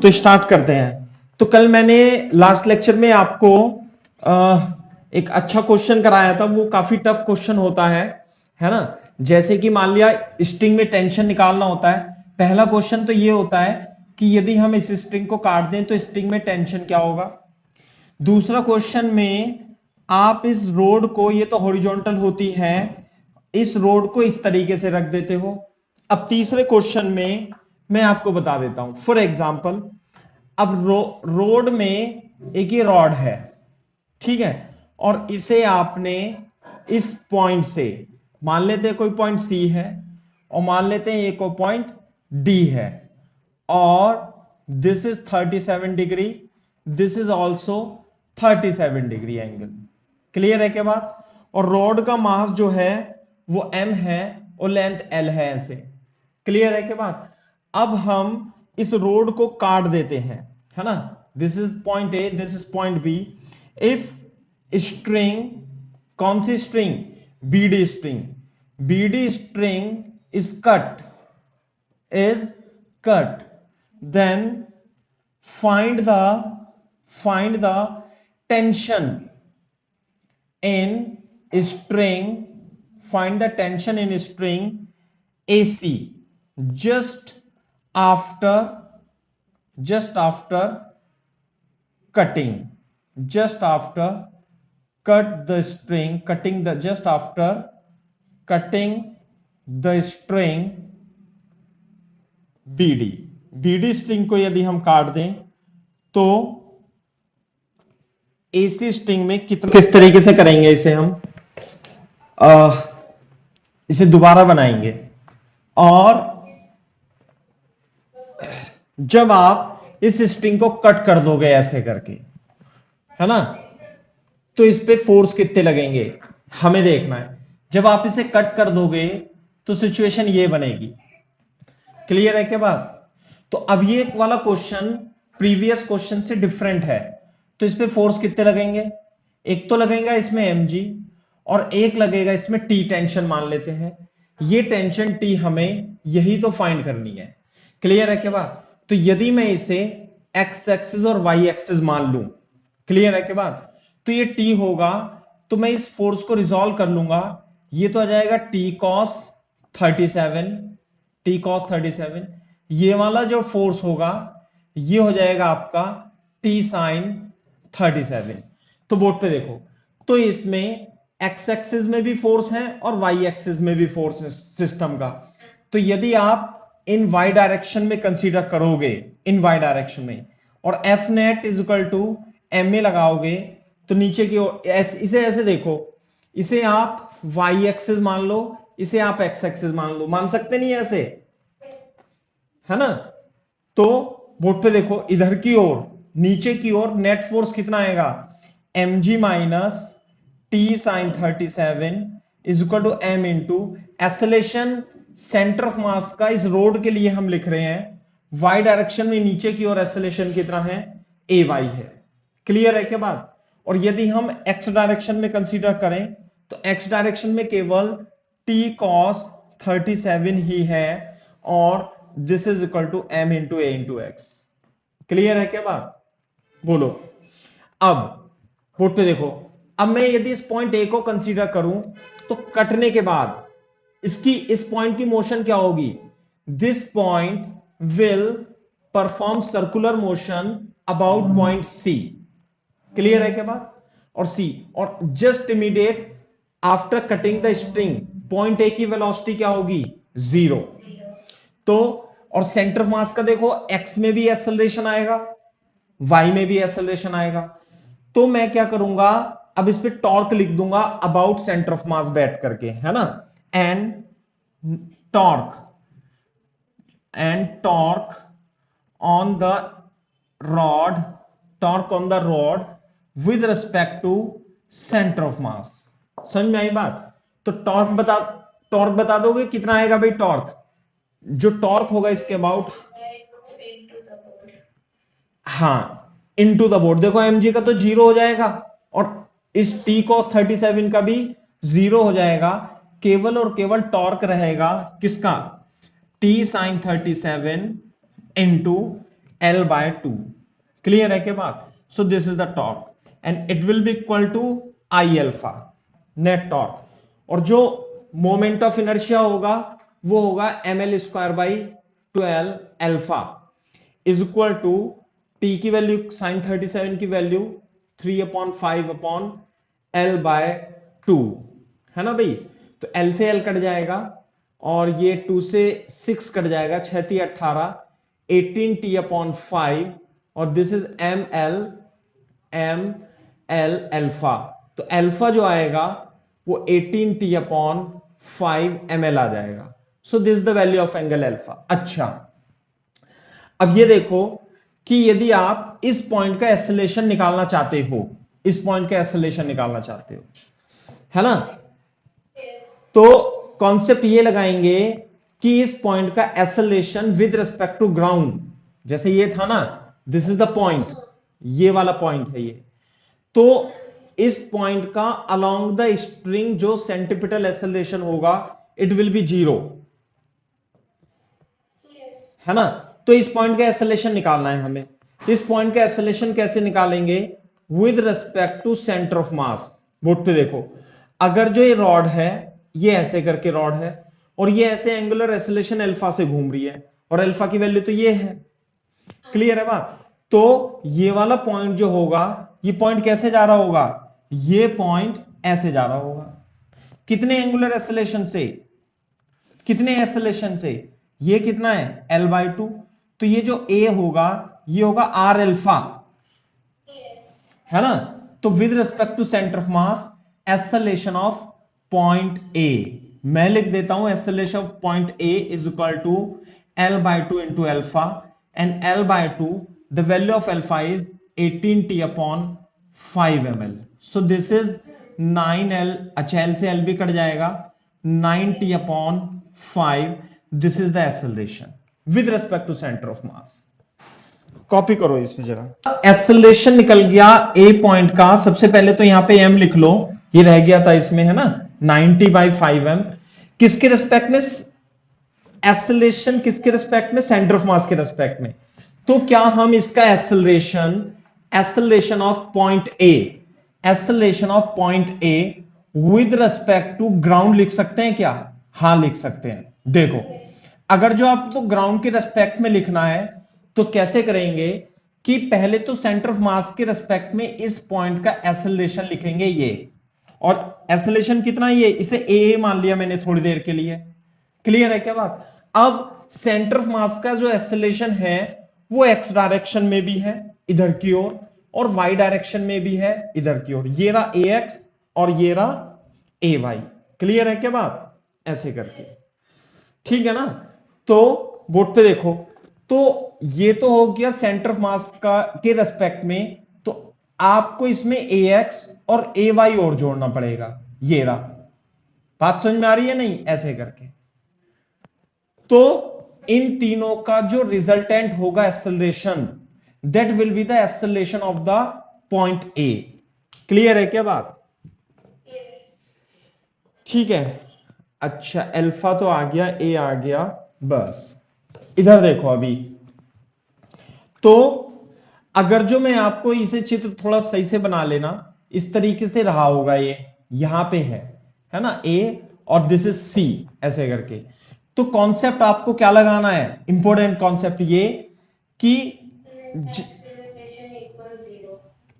तो स्टार्ट करते हैं। तो कल मैंने लास्ट लेक्चर में आपको एक अच्छा क्वेश्चन कराया था, वो काफी टफ क्वेश्चन होता है ना। जैसे कि मान लिया स्ट्रिंग में टेंशन निकालना होता है। पहला क्वेश्चन तो ये होता है कि यदि हम इस स्ट्रिंग को काट दें तो स्ट्रिंग में टेंशन क्या होगा। दूसरा क्वेश्चन में आप इस रोड को, ये तो हॉरिजॉन्टल होती है, इस रोड को इस तरीके से रख देते हो। अब तीसरे क्वेश्चन में मैं आपको बता देता हूं, फॉर एग्जाम्पल अब रोड में एक ये रॉड है, ठीक है, और इसे आपने इस पॉइंट से, मान लेते हैं कोई पॉइंट सी है और मान लेते हैं ये कोई पॉइंट डी है, और this is 37 degree, this is also 37 degree angle. Clear है क्या बात। और रॉड का मास जो है वो m है और लेंथ l है, ऐसे। क्लियर है क्या बात। अब हम इस रोड को काट देते हैं, है ना। This is point A, this is point B. If string, कौन सी string, BD string, BD string is cut, then find the tension in string, find the tension in string AC just after cutting, just after cut the string, cutting the, just after cutting the string BD, BD string को यदि हम काट दें तो AC string में किस तरीके से करेंगे इसे हम, इसे दोबारा बनाएंगे। और जब आप इस स्ट्रिंग को कट कर दोगे ऐसे करके, है ना, तो इस पे फोर्स कितने लगेंगे हमें देखना है। जब आप इसे कट कर दोगे तो सिचुएशन ये बनेगी। क्लियर है क्या बात। तो अब ये वाला क्वेश्चन प्रीवियस क्वेश्चन से डिफरेंट है, तो इस पे फोर्स कितने लगेंगे, एक तो लगेगा इसमें mg और एक लगेगा इसमें T टेंशन मान लेते हैं। ये टेंशन T हमें यही तो फाइंड करनी है। क्लियर है क्या बात। तो यदि मैं इसे x एक्सिस और y एक्सिस मान लूं, क्लियर है क्या बात, तो ये T होगा, तो मैं इस फोर्स को रिजॉल्व कर लूंगा। ये तो आ जाएगा T cos 37, T cos 37। ये वाला जो फोर्स होगा ये हो जाएगा आपका T sin 37। तो बोर्ड पे देखो, तो इसमें x एक्सिस में भी फोर्स है और y एक्सिस में भी फोर्स है सिस्टम का। तो यदि आप इन y डायरेक्शन में कंसीडर करोगे, इन y डायरेक्शन में, और F net is equal to ma लगाओगे, तो नीचे की ओर इसे ऐसे देखो, इसे आप y एक्सिस मान लो, इसे आप x एक्सिस मान लो, मान सकते नहीं ऐसे, है ना। तो बोर्ड पे देखो, इधर की ओर, नीचे की ओर नेट फोर्स कितना आएगा, mg minus T sine 37 is equal to m into acceleration centre of mass का इस रोड के लिए हम लिख रहे हैं y डायरेक्शन में, नीचे की ओर एक्सेलेरेशन कितना है, ay है। क्लियर है क्या बात। और यदि हम x डायरेक्शन में कंसीडर करें तो x डायरेक्शन में केवल t cos 37 ही है, और this is equal to m into a into x. Clear है क्या बात, बोलो। अब बोर्ड पे देखो, अब मैं यदि इस पॉइंट ए को कंसीडर करूं तो कटने के बाद इसकी, इस पॉइंट की मोशन क्या होगी, this point will perform circular motion about point C. Clear है क्या बात। और सी, और just immediate after cutting the string point A की वेलोसिटी क्या होगी, 0। तो और सेंटर ऑफ मास का देखो, x में भी एक्सेलरेशन आएगा, y में भी एक्सेलरेशन आएगा। तो मैं क्या करूंगा, अब इस पे टॉर्क लिख दूंगा अबाउट सेंटर ऑफ मास बैठ करके, है ना, and torque on the rod, torque on the rod with respect to centre of mass. समझ में आई बात। तो टॉर्क बता दोगे कितना आएगा भाई, टॉर्क, जो टॉर्क होगा इसके अबाउट, हाँ, इनटू द बोर्ड। देखो mg का तो 0 हो जाएगा और इस t cos 37 का भी 0 हो जाएगा, केवल और केवल टॉर्क रहेगा किसका, t sin 37 into L by 2। Clear है क्या बात? So this is the torque and it will be equal to I alpha net torque, और जो मोमेंट ऑफ इनर्शिया होगा वो होगा ml square by 12 alpha is equal to T की value sin 37 की वैल्यू 3/5 L बाय 2 है ना भाई। तो L से L कट जाएगा और ये 2 से 6 कट जाएगा, 6 × 18 18t/5 और दिस इज ml अल्फा। तो अल्फा जो आएगा वो 18t/5 ml आ जाएगा। So this the value of angle alpha. अच्छा, अब ये देखो कि यदि आप इस पॉइंट का एक्सेलेरेशन निकालना चाहते हो, इस पॉइंट का एक्सेलेरेशन निकालना चाहते हो, है ना, तो कॉन्सेप्ट ये लगाएंगे कि इस पॉइंट का acceleration with respect to ground, जैसे ये था ना, दिस इज द पॉइंट, ये वाला पॉइंट है ये, तो इस पॉइंट का अलोंग द स्ट्रिंग जो सेंट्रीपिटल एक्सेलरेशन होगा इट विल बी 0, है ना। तो इस पॉइंट का एक्सेलरेशन निकालना है हमें। इस पॉइंट का एक्सेलरेशन कैसे निकालेंगे? With respect to centre of mass. Board पे देखो, अगर जो ये रॉड है, ये ऐसे करके रॉड है और ये ऐसे एंगुलर एक्सेलरेशन अल्फा से घूम रही है और अल्फा की वैल्यू तो ये है, क्लियर है बात। तो ये वाला पॉइंट जो होगा, ये पॉइंट कैसे जा रहा होगा? ये पॉइंट ऐसे जा रहा होगा। कितने एंगुलर एक्सेलरेशन से? कितने एक्सेलरेशन से? ये कितना है? L by 2। तो ये जो A होगा ये होगा R अल्फा, है ना। तो with respect to centre of mass acceleration of point A, मैं लिख देता हूं acceleration of point A is equal to L by 2 into alpha and L by 2 the value of alpha is 18t/5 ml। So this is 9L, अच्छा L से L भी cut जाएगा, 9t/5। This is the acceleration with respect to centre of mass. Copy करो इसमें जरा। Acceleration निकल गया ए point का। सबसे पहले तो यहां पे m लिख लो, ये रह गया था इसमें, है ना, 90/5m। किसके रिस्पेक्ट में एक्सेलरेशन? किसके रिस्पेक्ट में? सेंटर ऑफ मास के रिस्पेक्ट में। तो क्या हम इसका acceleration of point A, acceleration of point A with respect to ground लिख सकते हैं क्या? हां लिख सकते हैं। देखो, अगर जो आपको ग्राउंड के रिस्पेक्ट में लिखना है तो कैसे करेंगे कि पहले तो सेंटर ऑफ मास के रिस्पेक्ट में इस पॉइंट का एक्सेलरेशन लिखेंगे ये, और एक्सेलरेशन कितना? ये, इसे ए मान लिया मैंने थोड़ी देर के लिए, क्लियर है क्या बात। अब सेंटर ऑफ मास का जो एक्सेलरेशन है वो एक्स डायरेक्शन में भी है इधर की ओर और वाई डायरेक्शन में भी है इधर की ओर। ये रहा ए एक्स और ये रहा ए वाई, क्लियर है क्या बात, ऐसे करके, ठीक है ना। तो बोर्ड पे देखो, तो ये तो हो गया सेंटर ऑफ मास का के रेस्पेक्ट में, तो आपको इसमें ए एक्स और ए वाई और जोड़ना पड़ेगा। ये रहा, बात समझ में आ रही है नहीं, ऐसे करके। तो इन तीनों का जो रिजल्टेंट होगा acceleration, that will be the acceleration of the point A. Clear है क्या बात? ठीक है। अच्छा, अल्फा तो आ गया, ए आ गया, बस इधर देखो अभी। तो अगर जो मैं आपको इसे चित्र थोड़ा सही से बना लेना, इस तरीके से रहा होगा, ये यहां पे है ना, ए और दिस इज सी, ऐसे करके। तो कॉन्सेप्ट आपको क्या लगाना है? इंपॉर्टेंट कॉन्सेप्ट ये कि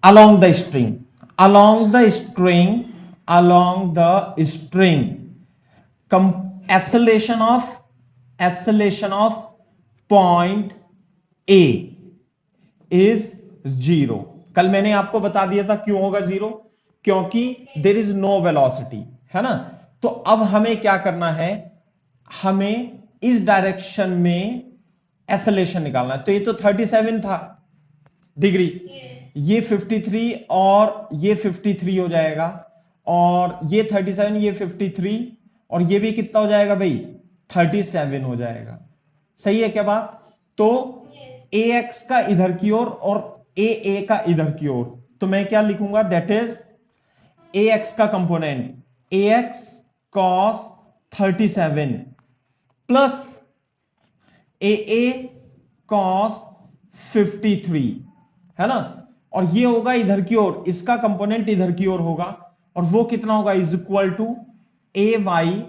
along the string, along the string, along the string, acceleration of point A is 0। कल मैंने आपको बता दिया था क्यों होगा 0, क्योंकि देयर इज नो वेलोसिटी, है ना। तो अब हमें क्या करना है? हमें इस डायरेक्शन में एक्सेलरेशन निकालना है। तो ये तो 37 था डिग्री, ये 53 और ये 53 हो जाएगा, और ये 37, ये 53 और ये भी कितना हो जाएगा भाई? 37 हो जाएगा। सही है क्या बात? तो ए एक्स का इधर की ओर और ए का इधर की ओर, तो मैं क्या लिखूंगा? दैट इज ए एक्स का कंपोनेंट ए एक्स कॉस 37 प्लस ए कॉस 53, है ना, और ये होगा इधर की ओर, इसका कंपोनेंट इधर की ओर होगा, और वो कितना होगा, is equal to A Y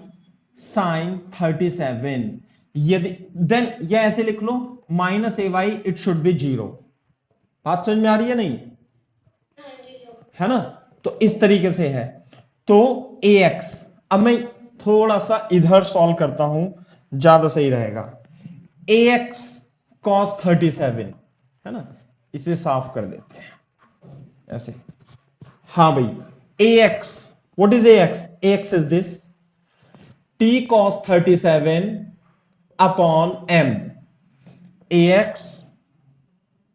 sine 37। यदि देन ये ऐसे लिख लो minus A Y, it should be 0। बात समझ में आ रही है नहीं, है ना, तो इस तरीके से है। तो ए एक्स, अब मैं थोड़ा सा इधर सॉल्व करता हूं, ज्यादा सही रहेगा। ए एक्स कॉस 37, है ना, इसे साफ कर देते हैं ऐसे। हाँ भाई, A X, what is A X? A X is this T cos 37 upon M. A X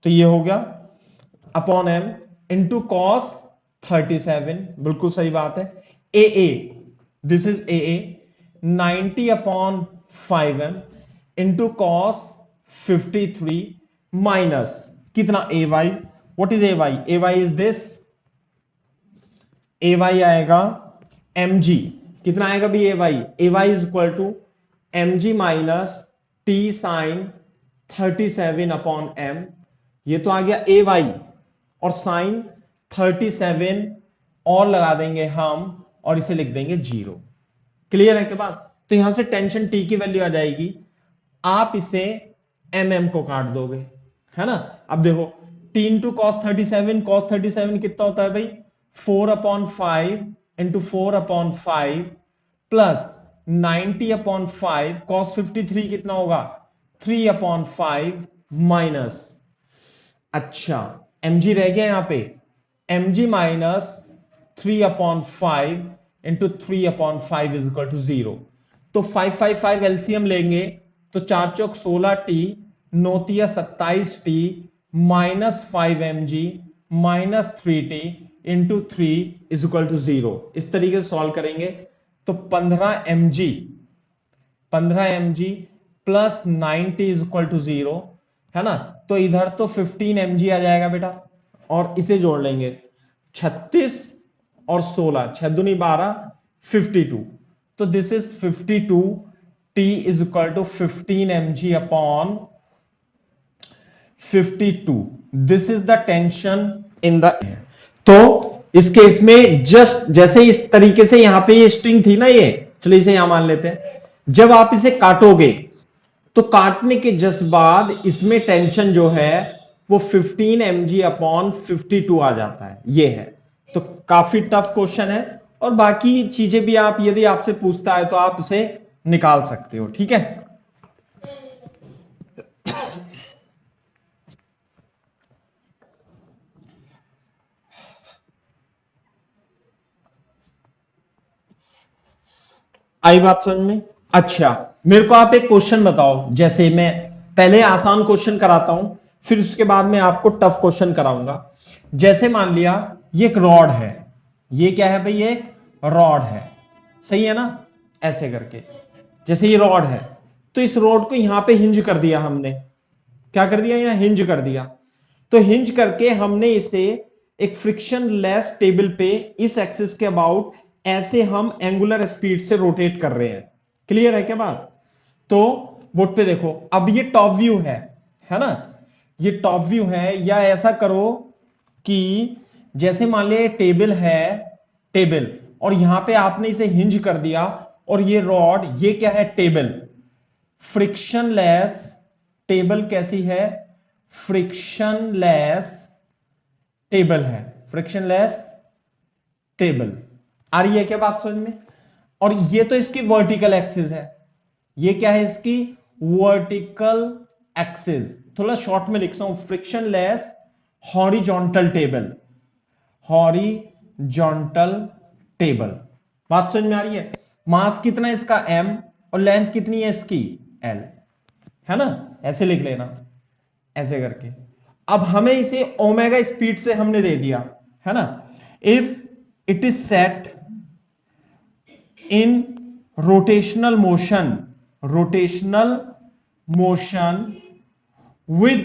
तो ये हो गया अपॉन एम इंटू कॉस 37, बिल्कुल सही बात है। A this is a 90 upon 5m into cos 53 minus कितना A Y, what is A Y? A Y is this, A Y आएगा एम जी, कितना आएगा भी A Y? A Y is equal to M G minus T sine 37 upon M. ये तो आ गया ए Y, और sign 37 और लगा देंगे हम, और इसे लिख देंगे 0। क्लियर है के बाद? तो यहां से टेंशन टी की वैल्यू आ जाएगी, आप इसे एम को काट दोगे, है ना। अब देखो टी इंटू कॉस 37, कॉस 37 कितना होता है भाई? 4/5 इंटू 4/5 प्लस 90/5, कॉस 53 कितना होगा? 3/5 माइनस, अच्छा mg रह गया यहां पे, mg minus 3/5 into 3/5 is equal to 0। तो 5 एलसीएम लेंगे तो 4 चौक 16t, 9 तिया 27t minus 5mg minus 3t into 3 is equal to 0। इस तरीके से सॉल्व करेंगे तो 15mg plus 90 is equal to 0, है ना। तो इधर तो 15 mg आ जाएगा बेटा, और इसे जोड़ लेंगे 36 और 16, 6 दूनी 12, 52। तो this is 52, t is equal to 15 mg upon 52। This is the tension in the. तो इस केस में जस्ट जैसे इस तरीके से यहां पे ये स्ट्रिंग थी ना, ये चलिए इसे यहां मान लेते हैं। जब आप इसे काटोगे तो काटने के जस्ट बाद इसमें टेंशन जो है वो 15 mg अपॉन 52 आ जाता है, ये है। तो काफी टफ क्वेश्चन है, और बाकी चीजें भी आप यदि आपसे पूछता है तो आप उसे निकाल सकते हो, ठीक है। आई बात समझ में? अच्छा, मेरे को आप एक क्वेश्चन बताओ, जैसे मैं पहले आसान क्वेश्चन कराता हूं, फिर उसके बाद में आपको टफ क्वेश्चन कराऊंगा। जैसे मान लिया ये एक रॉड है, ये क्या है भाई? ये रॉड है, सही है ना, ऐसे करके जैसे ये रॉड है, तो इस रॉड को यहां पे हिंज कर दिया हमने। क्या कर दिया? यहां हिंज कर दिया। तो हिंज करके हमने इसे एक फ्रिक्शन लेस टेबल पे इस एक्सिस के अबाउट ऐसे हम एंगुलर स्पीड से रोटेट कर रहे हैं। क्लियर है क्या बात? तो बोर्ड पे देखो, अब ये टॉप व्यू है ना, ये टॉप व्यू है। या ऐसा करो कि जैसे मान लिया टेबल है, टेबल, और यहां पे आपने इसे हिंज कर दिया, और ये रॉड, ये क्या है? टेबल। फ्रिक्शनलेस टेबल कैसी है? फ्रिक्शनलेस टेबल है, फ्रिक्शनलेस टेबल। आ रही है क्या बात समझ में? और ये तो इसकी वर्टिकल एक्सिस है, ये क्या है? इसकी वर्टिकल एक्सिस। थोड़ा शॉर्ट में लिख रहा हूं, frictionless horizontal table, horizontal table. बात समझ में आ रही है? मास कितना है इसका? m, और लेंथ कितनी है इसकी? l, है ना। ऐसे लिख लेना, ऐसे करके। अब हमें इसे ओमेगा स्पीड से हमने दे दिया, है ना। If it is set in rotational motion, rotational motion with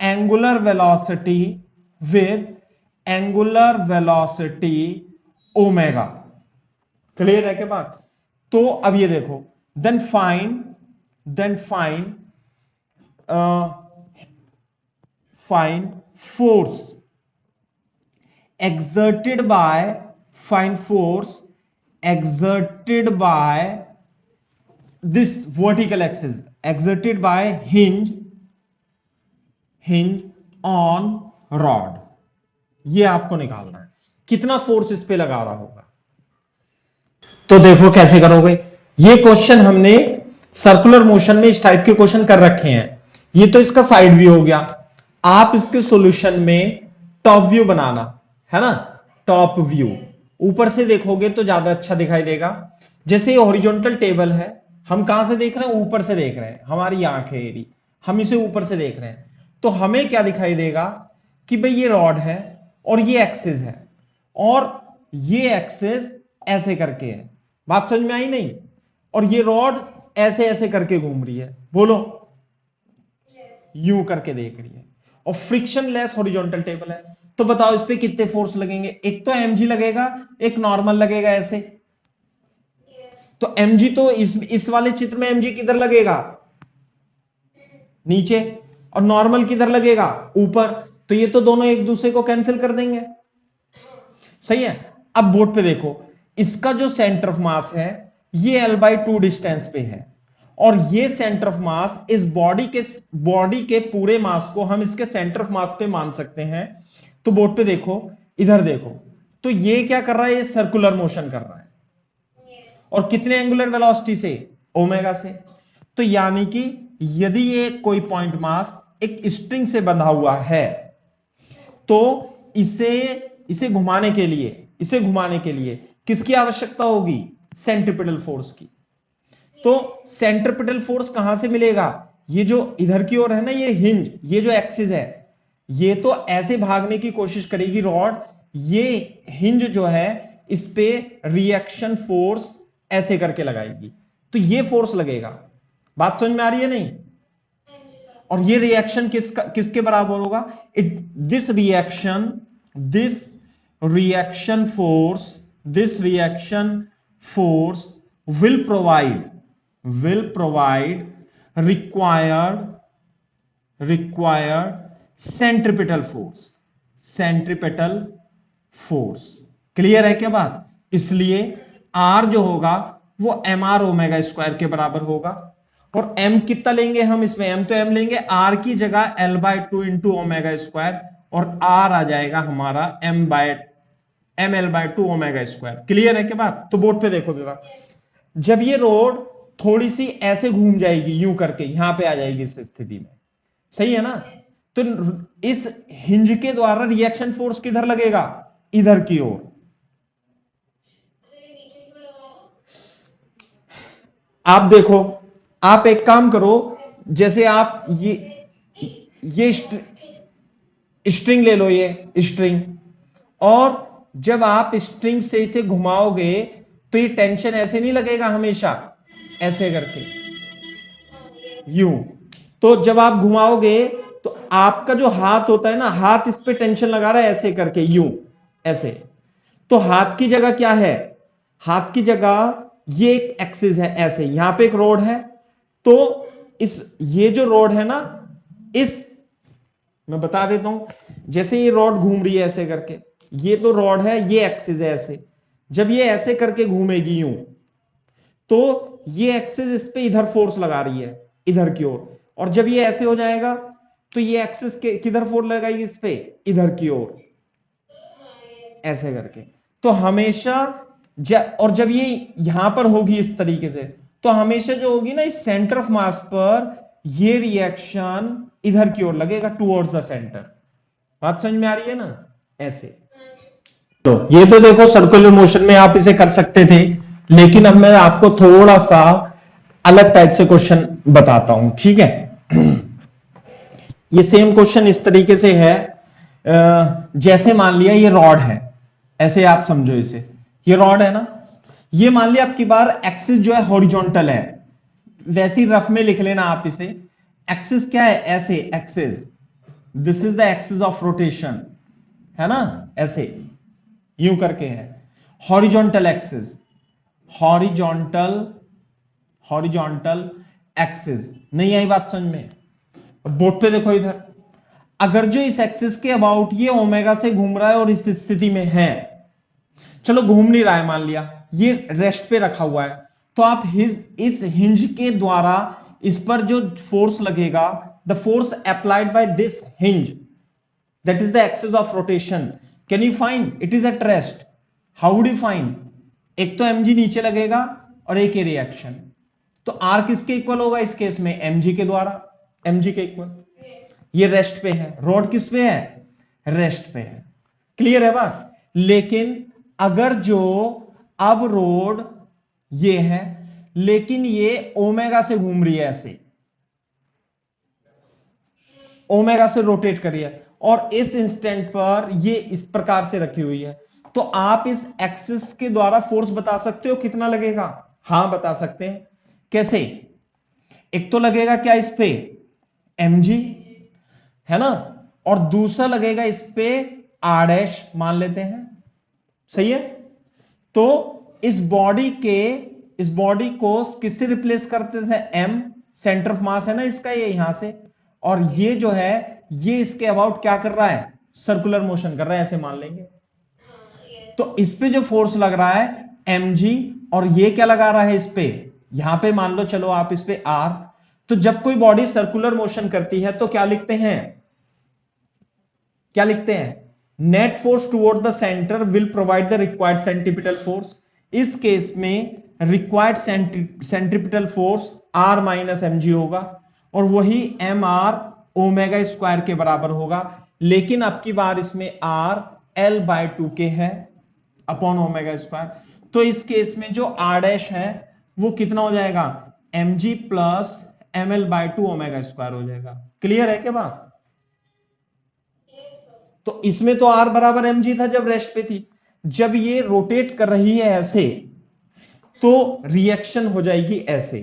angular velocity omega. Clear है क्या बात? तो अब ये देखो, then find find force exerted by this vertical axis, exerted by hinge on rod. ये आपको निकालना है कितना फोर्स इस पे लगा रहा होगा. तो देखो कैसे करोगे. ये क्वेश्चन हमने सर्कुलर मोशन में इस टाइप के क्वेश्चन कर रखे हैं. ये तो इसका साइड व्यू हो गया. आप इसके सॉल्यूशन में टॉप व्यू बनाना है ना. टॉप व्यू ऊपर से देखोगे तो ज्यादा अच्छा दिखाई देगा. जैसे ये हॉरिजॉन्टल टेबल है, हम कहां से देख रहे हैं, ऊपर से देख रहे हैं. हमारी आंख है एरी, हम इसे ऊपर से देख रहे हैं. तो हमें क्या दिखाई देगा कि भाई ये रॉड है और ये एक्सिस है और ये एक्सिस ऐसे करके है. बात समझ में आई नहीं. और ये रॉड ऐसे ऐसे करके घूम रही है. बोलो यूं करके देख रही है और फ्रिक्शन लेस हॉरिजॉन्टल टेबल है. तो बताओ इस पे कितने फोर्स लगेंगे. एक तो mg लगेगा, एक नॉर्मल लगेगा ऐसे. तो mg तो इस वाले चित्र में mg किधर लगेगा, नीचे. और नॉर्मल किधर लगेगा, ऊपर. तो ये तो दोनों एक दूसरे को कैंसिल कर देंगे. सही है. अब बोर्ड पे देखो, इसका जो सेंटर ऑफ मास है ये L/2 डिस्टेंस पे है और ये सेंटर ऑफ मास इस बॉडी के पूरे मास को हम इसके सेंटर ऑफ मास पे मान सकते हैं. तो बोर्ड पे देखो, इधर देखो, तो ये क्या कर रहा है, ये सर्कुलर मोशन कर रहा है. और कितने एंगुलर वेलोसिटी से, ओमेगा से. तो यानी कि यदि ये कोई पॉइंट मास एक स्ट्रिंग से बंधा हुआ है तो इसे घुमाने के लिए किसकी आवश्यकता होगी, सेंट्रीपिटल फोर्स की. तो सेंट्रीपिटल फोर्स कहां से मिलेगा, ये जो इधर की ओर है ना, ये हिंज, ये जो एक्सिस है, ये तो ऐसे भागने की कोशिश करेगी रॉड. ये हिंज जो है इस पे रिएक्शन फोर्स ऐसे करके लगाएगी. तो ये फोर्स लगेगा. बात समझ में आ रही है नहीं. और ये रिएक्शन किसके बराबर होगा, this reaction force will provide required centripetal force. Clear है क्या बात. इसलिए R जो होगा वो mr ओमेगा स्क्वायर के बराबर होगा. और m कितना लेंगे हम इसमें, m तो m लेंगे, R की जगह L/2 इंटू ओमेगा स्क्वायर और R आ जाएगा हमारा ml/2 ओमेगा स्क्वायर. क्लियर है क्या बात. तो बोर्ड पे देखो जरा, जब ये रोड थोड़ी सी ऐसे घूम जाएगी यूं करके, यहां पे आ जाएगी इस स्थिति में. सही है ना. तो इस हिंज के द्वारा रिएक्शन फोर्स किधर लगेगा, इधर की ओर. आप देखो, आप एक काम करो, जैसे आप ये स्ट्रिंग ले लो, ये स्ट्रिंग, और जब आप स्ट्रिंग से इसे घुमाओगे तो ये टेंशन ऐसे नहीं लगेगा हमेशा, ऐसे करके यूं. तो जब आप घुमाओगे तो आपका जो हाथ होता है ना, हाथ इस पे टेंशन लगा रहा है ऐसे करके यूं, ऐसे. तो हाथ की जगह क्या है, हाथ की जगह ये एक एक्सिस है ऐसे, यहां पे एक रोड है. तो ये जो रोड है ना, मैं बता देता हूं, जैसे ये रोड घूम रही है ऐसे करके, ये तो रोड है, ये एक्सिस है ऐसे. जब ये ऐसे करके घूमेगी यूं, तो ये एक्सिस इस पे इधर फोर्स लगा रही है इधर की ओर. और जब ये ऐसे हो जाएगा तो ये एक्सिस किधर फोर्स लगाएगी, इस पे इधर की ओर, ऐसे करके. तो हमेशा और जब ये यहां पर होगी इस तरीके से, तो हमेशा जो होगी ना, इस सेंटर ऑफ मास पर ये रिएक्शन इधर की ओर लगेगा, टुवर्ड्स द सेंटर. बात समझ में आ रही है ना, ऐसे. तो ये तो देखो सर्कुलर मोशन में आप इसे कर सकते थे, लेकिन अब मैं आपको थोड़ा सा अलग टाइप से क्वेश्चन बताता हूं. ठीक है. ये सेम क्वेश्चन इस तरीके से है, जैसे मान लिया ये रॉड है, ऐसे आप समझो इसे, ये रॉड है ना, ये मान लिया आपकी बार एक्सिस जो है हॉरिजॉन्टल है, वैसी रफ में लिख लेना आप इसे. एक्सिस क्या है, ऐसे axis, this is the axis of rotation, है ना, ऐसे यूं करके है. Horizontal axis, horizontal axis. नहीं आई बात समझ में. बोर्ड पे देखो इधर, अगर जो इस एक्सिस के अबाउट ये ओमेगा से घूम रहा है और इस स्थिति में है, चलो घूम नहीं रहा है, मान लिया ये रेस्ट पे रखा हुआ है, तो आप इस हिंज के द्वारा इस पर जो फोर्स लगेगा, the force applied by this hinge, that is the axis of rotation, can you find it is at rest? How would you find? एक तो mg नीचे लगेगा और एक ये रिएक्शन, तो r किसके इक्वल होगा इस केस में? mg के द्वारा, mg के इक्वल। ये रेस्ट पे है, रोड किस पे है? रेस्ट पे है। क्लियर है बात? लेकिन अगर जो अब रोड ये है, लेकिन ये ओमेगा से घूम रही है, ऐसे ओमेगा से रोटेट कर रही है, और इस इंस्टेंट पर ये इस प्रकार से रखी हुई है, तो आप इस एक्सिस के द्वारा फोर्स बता सकते हो कितना लगेगा? हां बता सकते हैं। कैसे? एक तो लगेगा क्या इस पे? mg, है ना, और दूसरा लगेगा इस पे r डैश मान लेते हैं, सही है। तो इस बॉडी को किससे रिप्लेस करते थे? m, सेंटर ऑफ मास है ना इसका, ये यहां से, और ये जो है ये इसके अबाउट क्या कर रहा है? सर्कुलर मोशन कर रहा है, ऐसे मान लेंगे। तो इस पे जो फोर्स लग रहा है mg, और ये क्या लगा रहा है इस पे? यहां पे मान लो चलो आप इस पे r। तो जब कोई बॉडी सर्कुलर मोशन करती है तो क्या लिखते हैं? क्या लिखते हैं? Net force toward the centre will provide the required centripetal force. इस केस में required centripetal force r minus mg होगा, और वही mr ओमेगा स्क्वायर के बराबर होगा। लेकिन अब की बार इसमें r l/2 के है अपॉन ओमेगा स्क्वायर, तो इस केस में जो r डैश है वो कितना हो जाएगा? mg plus ml/2 omega square हो जाएगा। क्लियर है क्या बात? तो इसमें तो r बराबर mg था जब रेस्ट पे थी, जब ये रोटेट कर रही है ऐसे, तो रिएक्शन हो जाएगी ऐसे।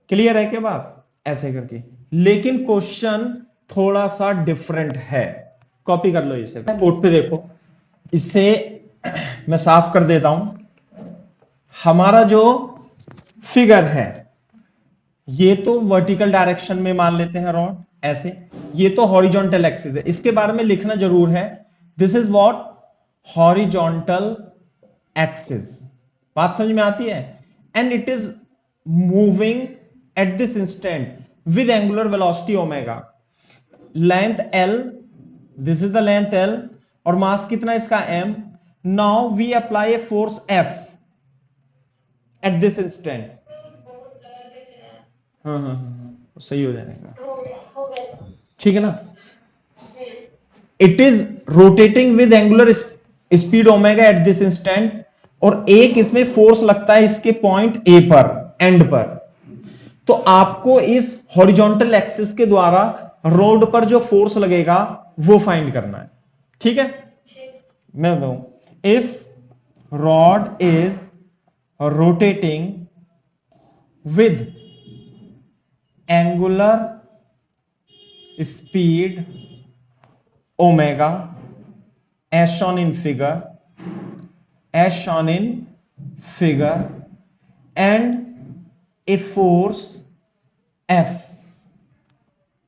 क्लियर है क्या बात? ऐसे करके। लेकिन क्वेश्चन थोड़ा सा डिफरेंट है, कॉपी कर लो इसे, बोर्ड पे देखो। इसे मैं साफ कर देता हूं। हमारा जो फिगर है ये तो वर्टिकल डायरेक्शन में मान लेते हैं रॉड, ऐसे। ये तो हॉरिजॉन्टल एक्सिस है, इसके बारे में लिखना जरूर है। This is what? Horizontal axis. बात समझ में आती है? And it is moving at this instant with angular velocity omega, length l, this is the length l, और मास कितना इसका m। now we apply a force f at this instant। हाँ, सही हो जाएगा, ठीक है ना। it is rotating with angular speed omega at this instant, और एक इसमें फोर्स लगता है इसके पॉइंट a पर, एंड पर। तो आपको इस हॉरिजॉन्टल एक्सिस के द्वारा रोड पर जो फोर्स लगेगा वो फाइंड करना है, ठीक है। मैं बताऊं, if rod is rotating with angular speed omega as shown in figure and a force F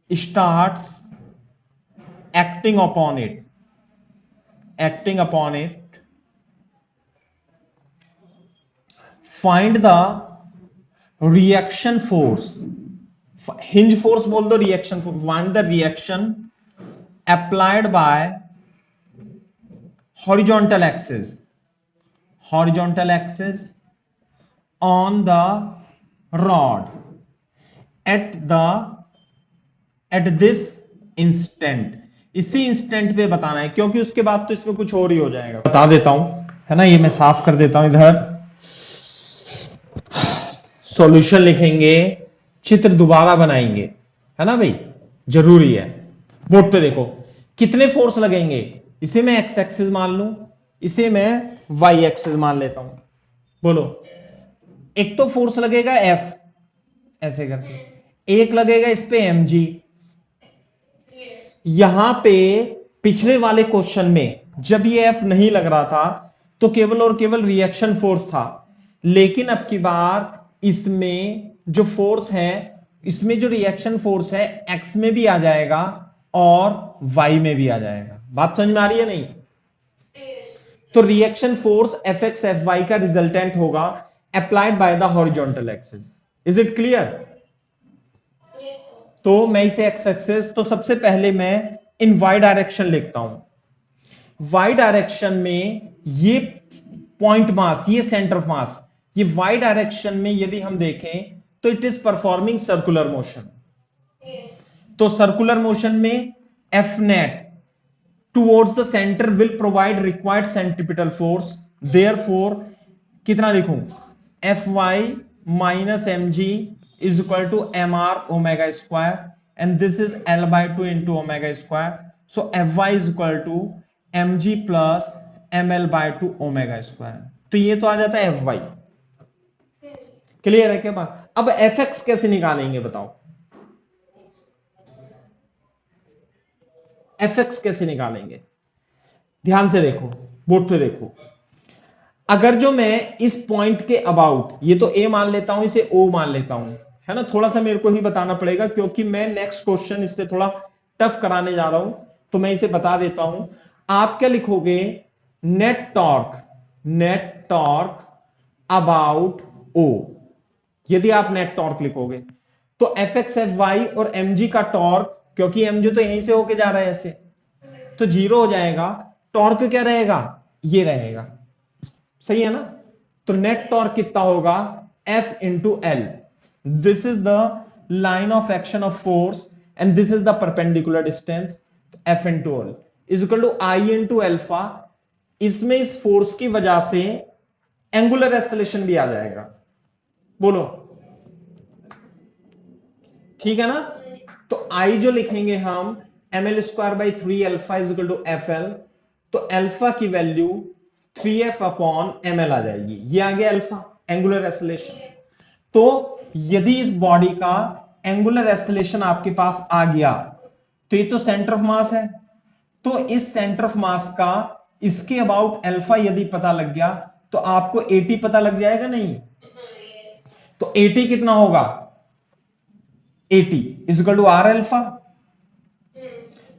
starts acting upon it, find the reaction force, hinge force बोल दो, reaction force, find the reaction applied by horizontal axis on the rod at this instant। इसी instant पे बताना है, क्योंकि उसके बाद तो इसमें कुछ और ही हो जाएगा। बता देता हूं, है ना, ये मैं साफ कर देता हूं। इधर सॉल्यूशन लिखेंगे, चित्र दोबारा बनाएंगे, है ना भाई, जरूरी है। बोर्ड पे देखो कितने फोर्स लगेंगे। इसे मैं एक्स एक्सिस मान लूं, इसे मैं वाई एक्सिस मान लेता हूं। बोलो, एक तो फोर्स लगेगा एफ ऐसे करके, एक लगेगा इस पे mg। यहां पे पिछले वाले क्वेश्चन में जब ये f नहीं लग रहा था तो केवल और केवल रिएक्शन फोर्स था, लेकिन अब की बार इसमें जो फोर्स है इसमें जो रिएक्शन फोर्स है एक्स में भी आ जाएगा और वाई में भी आ जाएगा। बात समझ में आ रही है नहीं? तो reaction force F x F Y का रिजल्टेंट होगा applied by the horizontal axis. Is it clear? तो मैं इसे एक्स एक्सिस, तो सबसे पहले मैं इन वाई डायरेक्शन लिखता हूं। वाई डायरेक्शन में ये पॉइंट मास, ये सेंटर ऑफ मास, ये वाई डायरेक्शन में यदि हम देखें तो it is performing circular motion. तो सर्कुलर मोशन में F net towards the centre will provide required centripetal force. Therefore कितना लिखूं? F y minus m g is equal to m r omega square and this is L by 2 into omega square. So F y is equal to M g plus m L by 2 omega square. तो ये तो आ जाता है F Y. Clear है क्या बात? अब F x कैसे निकालेंगे बताओ? एफ एक्स कैसे निकालेंगे? ध्यान से देखो, बोर्ड पे देखो। अगर जो मैं इस पॉइंट के अबाउट, ये तो ए मान लेता हूं, इसे ओ मान लेता हूं, है ना? थोड़ा सा मेरे को ही बताना पड़ेगा क्योंकि मैं नेक्स्ट क्वेश्चन इससे थोड़ा टफ कराने जा रहा हूं, तो मैं इसे बता देता हूं। आप क्या लिखोगे? नेट टॉर्क अबाउट ओ। यदि आप नेट टॉर्क लिखोगे तो एफ एक्स एफ वाई और एम जी का टॉर्क, क्योंकि एम जी तो यहीं से होके जा रहा है ऐसे, तो 0 हो जाएगा। टॉर्क क्या रहेगा? ये रहेगा। सही है ना? तो नेट टॉर्क कितना होगा? F into L. This is the line of action of force and this is the perpendicular distance. F into L is equal to I into alpha. इसमें इस फोर्स की वजह से एंगुलर एक्सेलरेशन भी आ जाएगा। बोलो ठीक है ना? तो आई जो लिखेंगे हम M L square by 3 alpha is equal to F L. तो एल्फा की value 3f upon M L आ जाएगी। ये आ गया एल्फा, एंगुलर एक्सेलरेशन। तो यदि इस बॉडी का एंगुलर एक्सेलरेशन आपके पास आ गया तो ये तो सेंटर ऑफ मास है, तो इस सेंटर ऑफ मास का इसके अबाउट एल्फा यदि पता लग गया तो आपको 80 पता लग जाएगा नहीं? तो 80 कितना होगा? 80 is equal to R alpha.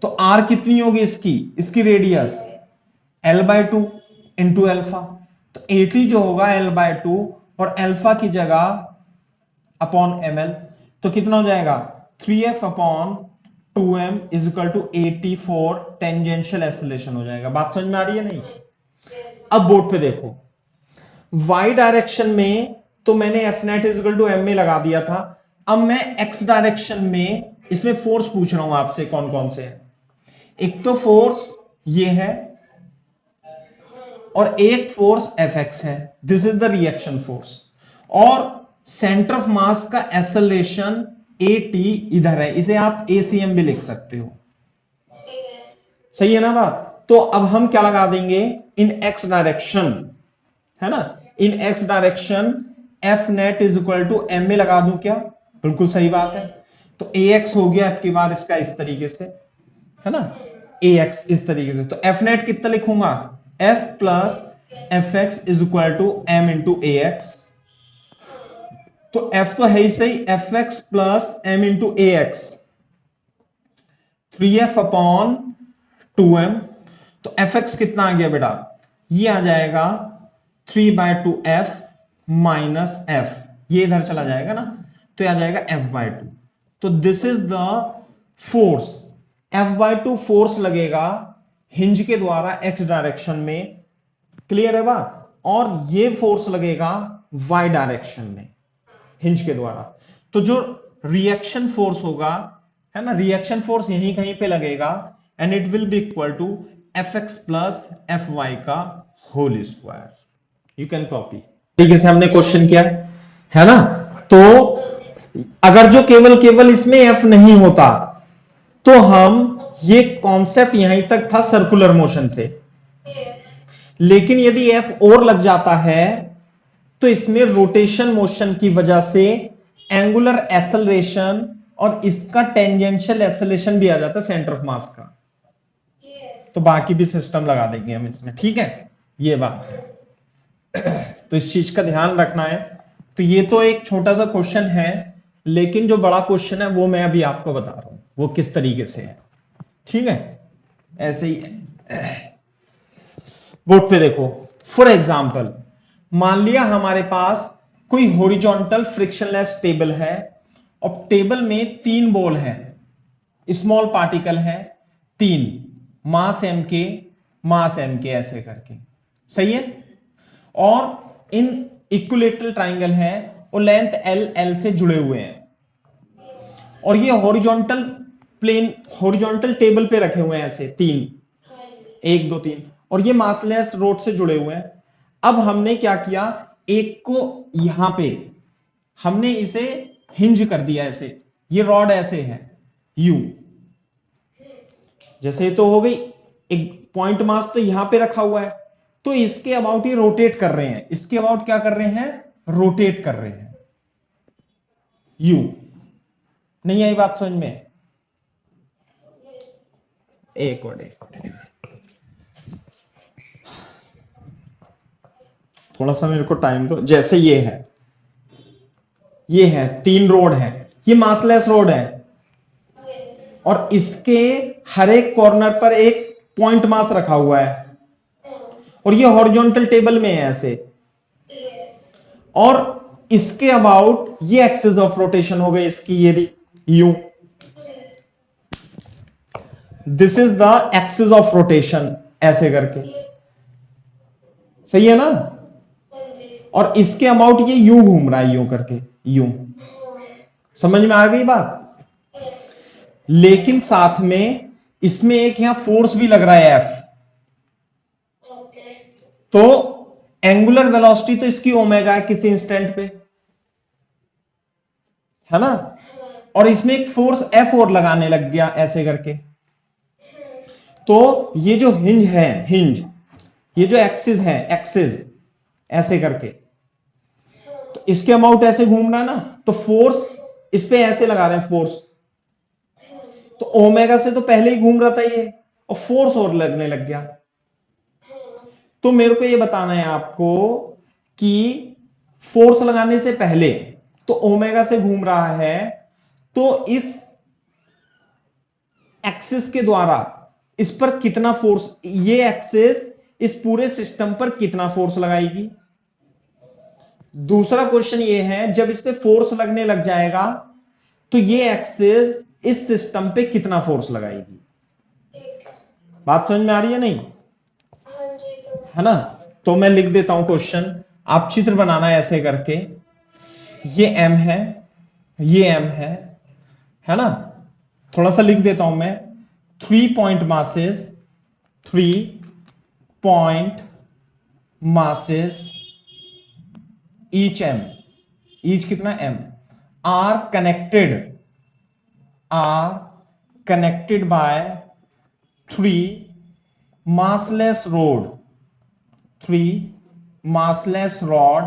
तो आर कितनी होगी इसकी radius? L by 2 into alpha. तो 80 जो होगा एल बाय 2 और एल्फा की जगह अपॉन एम एल, तो कितना हो जाएगा? 3f upon 2m is equal to 84 tangential acceleration हो जाएगा। बात समझ में आ रही है नहीं? अब बोर्ड पे देखो, y डायरेक्शन में तो मैंने F net is equal to M में लगा दिया था। अब मैं x डायरेक्शन में इसमें फोर्स पूछ रहा हूं आपसे कौन कौन से है। एक तो फोर्स ये है और एक फोर्स एफ एक्स है। This is the reaction force. और सेंटर ऑफ मास का एक्सेलरेशन ए टी इधर है, इसे आप एसीएम भी लिख सकते हो। सही है ना बात? तो अब हम क्या लगा देंगे? इन एक्स डायरेक्शन, है ना? In X direction F net is equal to M में लगा दूं क्या? बिल्कुल सही बात है। तो ए एक्स हो गया आपकी बार इसका इस तरीके से, है ना? ए एक्स इस तरीके से। तो एफ नेट कितना लिखूंगा? F plus F x is equal to M into A X. तो एफ तो है ही सही, F x plus M into A X, 3f upon 2m। तो एफ एक्स कितना आ गया बेटा? ये आ जाएगा 3/2f माइनस एफ, ये इधर चला जाएगा ना, तो ये आ जाएगा f/2। तो this is the force. f/2 force लगेगा हिंज के द्वारा x डायरेक्शन में। क्लियर है बात? और ये फोर्स लगेगा y डायरेक्शन में हिंज के द्वारा। तो जो रिएक्शन फोर्स होगा, है ना, रिएक्शन फोर्स यहीं कहीं पे लगेगा and it will be equal to F x plus F Y का whole square. You can copy. तरीके से हमने क्वेश्चन किया है ना? तो अगर जो केवल इसमें एफ नहीं होता तो हम ये कॉन्सेप्ट यहीं तक था सर्कुलर मोशन से, लेकिन यदि एफ और लग जाता है तो इसमें रोटेशन मोशन की वजह से एंगुलर एक्सेलरेशन और इसका टेंजेंशियल एक्सेलरेशन भी आ जाता है सेंटर ऑफ मास का। तो बाकी भी सिस्टम लगा देंगे हम इसमें, ठीक है? ये बात है। तो इस चीज का ध्यान रखना है। तो ये तो एक छोटा सा क्वेश्चन है, लेकिन जो बड़ा क्वेश्चन है वो मैं अभी आपको बता रहा हूं वो किस तरीके से है। ठीक है, ऐसे ही है। बोर्ड पे देखो, फॉर एग्जाम्पल मान लिया हमारे पास कोई हॉरिजॉन्टल फ्रिक्शनलेस टेबल है और टेबल में 3 बॉल है, स्मॉल पार्टिकल है 3, मास एम के ऐसे करके, सही है। और इन इक्विलेटरल ट्राइंगल है और लेंथ एल से जुड़े हुए हैं और ये हॉरिजॉन्टल टेबल पे रखे हुए हैं ऐसे 3, 1 2 3, और ये मासलेस रोड से जुड़े हुए हैं। अब हमने क्या किया, एक को यहां पे हमने इसे हिंज कर दिया ऐसे, ये रॉड ऐसे है यू, जैसे तो हो गई, एक पॉइंट मास तो यहां पे रखा हुआ है, तो इसके अबाउट ये रोटेट कर रहे हैं, इसके अबाउट क्या कर रहे हैं, रोटेट कर रहे हैं यू। नहीं आई बात समझ में? एक मिनट थोड़ा सा मेरे को टाइम दो। जैसे ये है 3 रोड है, ये मासलेस रोड है और इसके हर एक कॉर्नर पर एक पॉइंट मास रखा हुआ है और ये हॉरिजॉन्टल टेबल में है ऐसे, और इसके अबाउट ये एक्सिस ऑफ रोटेशन हो गई इसकी, ये you, this is the axis of rotation ऐसे करके, सही है ना। और इसके अबाउट ये यू घूम रहा है यूं करके, यू, समझ में आ गई बात। लेकिन साथ में इसमें एक यहां फोर्स भी लग रहा है एफ, तो एंगुलर वेलोसिटी तो इसकी ओमेगा है किसी इंस्टेंट पे, है ना, और इसमें एक फोर्स एफ और लगाने लग गया ऐसे करके। तो ये जो हिंज ये जो एक्सिस है, एक्सिस ऐसे करके, तो इसके अमाउंट ऐसे घूम रहा है ना, तो फोर्स इस पे ऐसे लगा रहे हैं फोर्स, तो ओमेगा से तो पहले ही घूम रहा था ये, और फोर्स और लगने लग गया। तो मेरे को ये बताना है आपको कि फोर्स लगाने से पहले तो ओमेगा से घूम रहा है, तो इस एक्सिस के द्वारा इस पर कितना फोर्स, ये एक्सिस इस पूरे सिस्टम पर कितना फोर्स लगाएगी। दूसरा क्वेश्चन ये है, जब इस पे फोर्स लगने लग जाएगा तो ये एक्सिस इस सिस्टम पे कितना फोर्स लगाएगी। बात समझ में आ रही है नहीं, है ना। तो मैं लिख देता हूं क्वेश्चन, आप चित्र बनाना है ऐसे करके, ये एम है, ये एम है ना। थोड़ा सा लिख देता हूं मैं, 3 point masses, 3 point masses each M, each कितना M, are connected by 3 massless rod,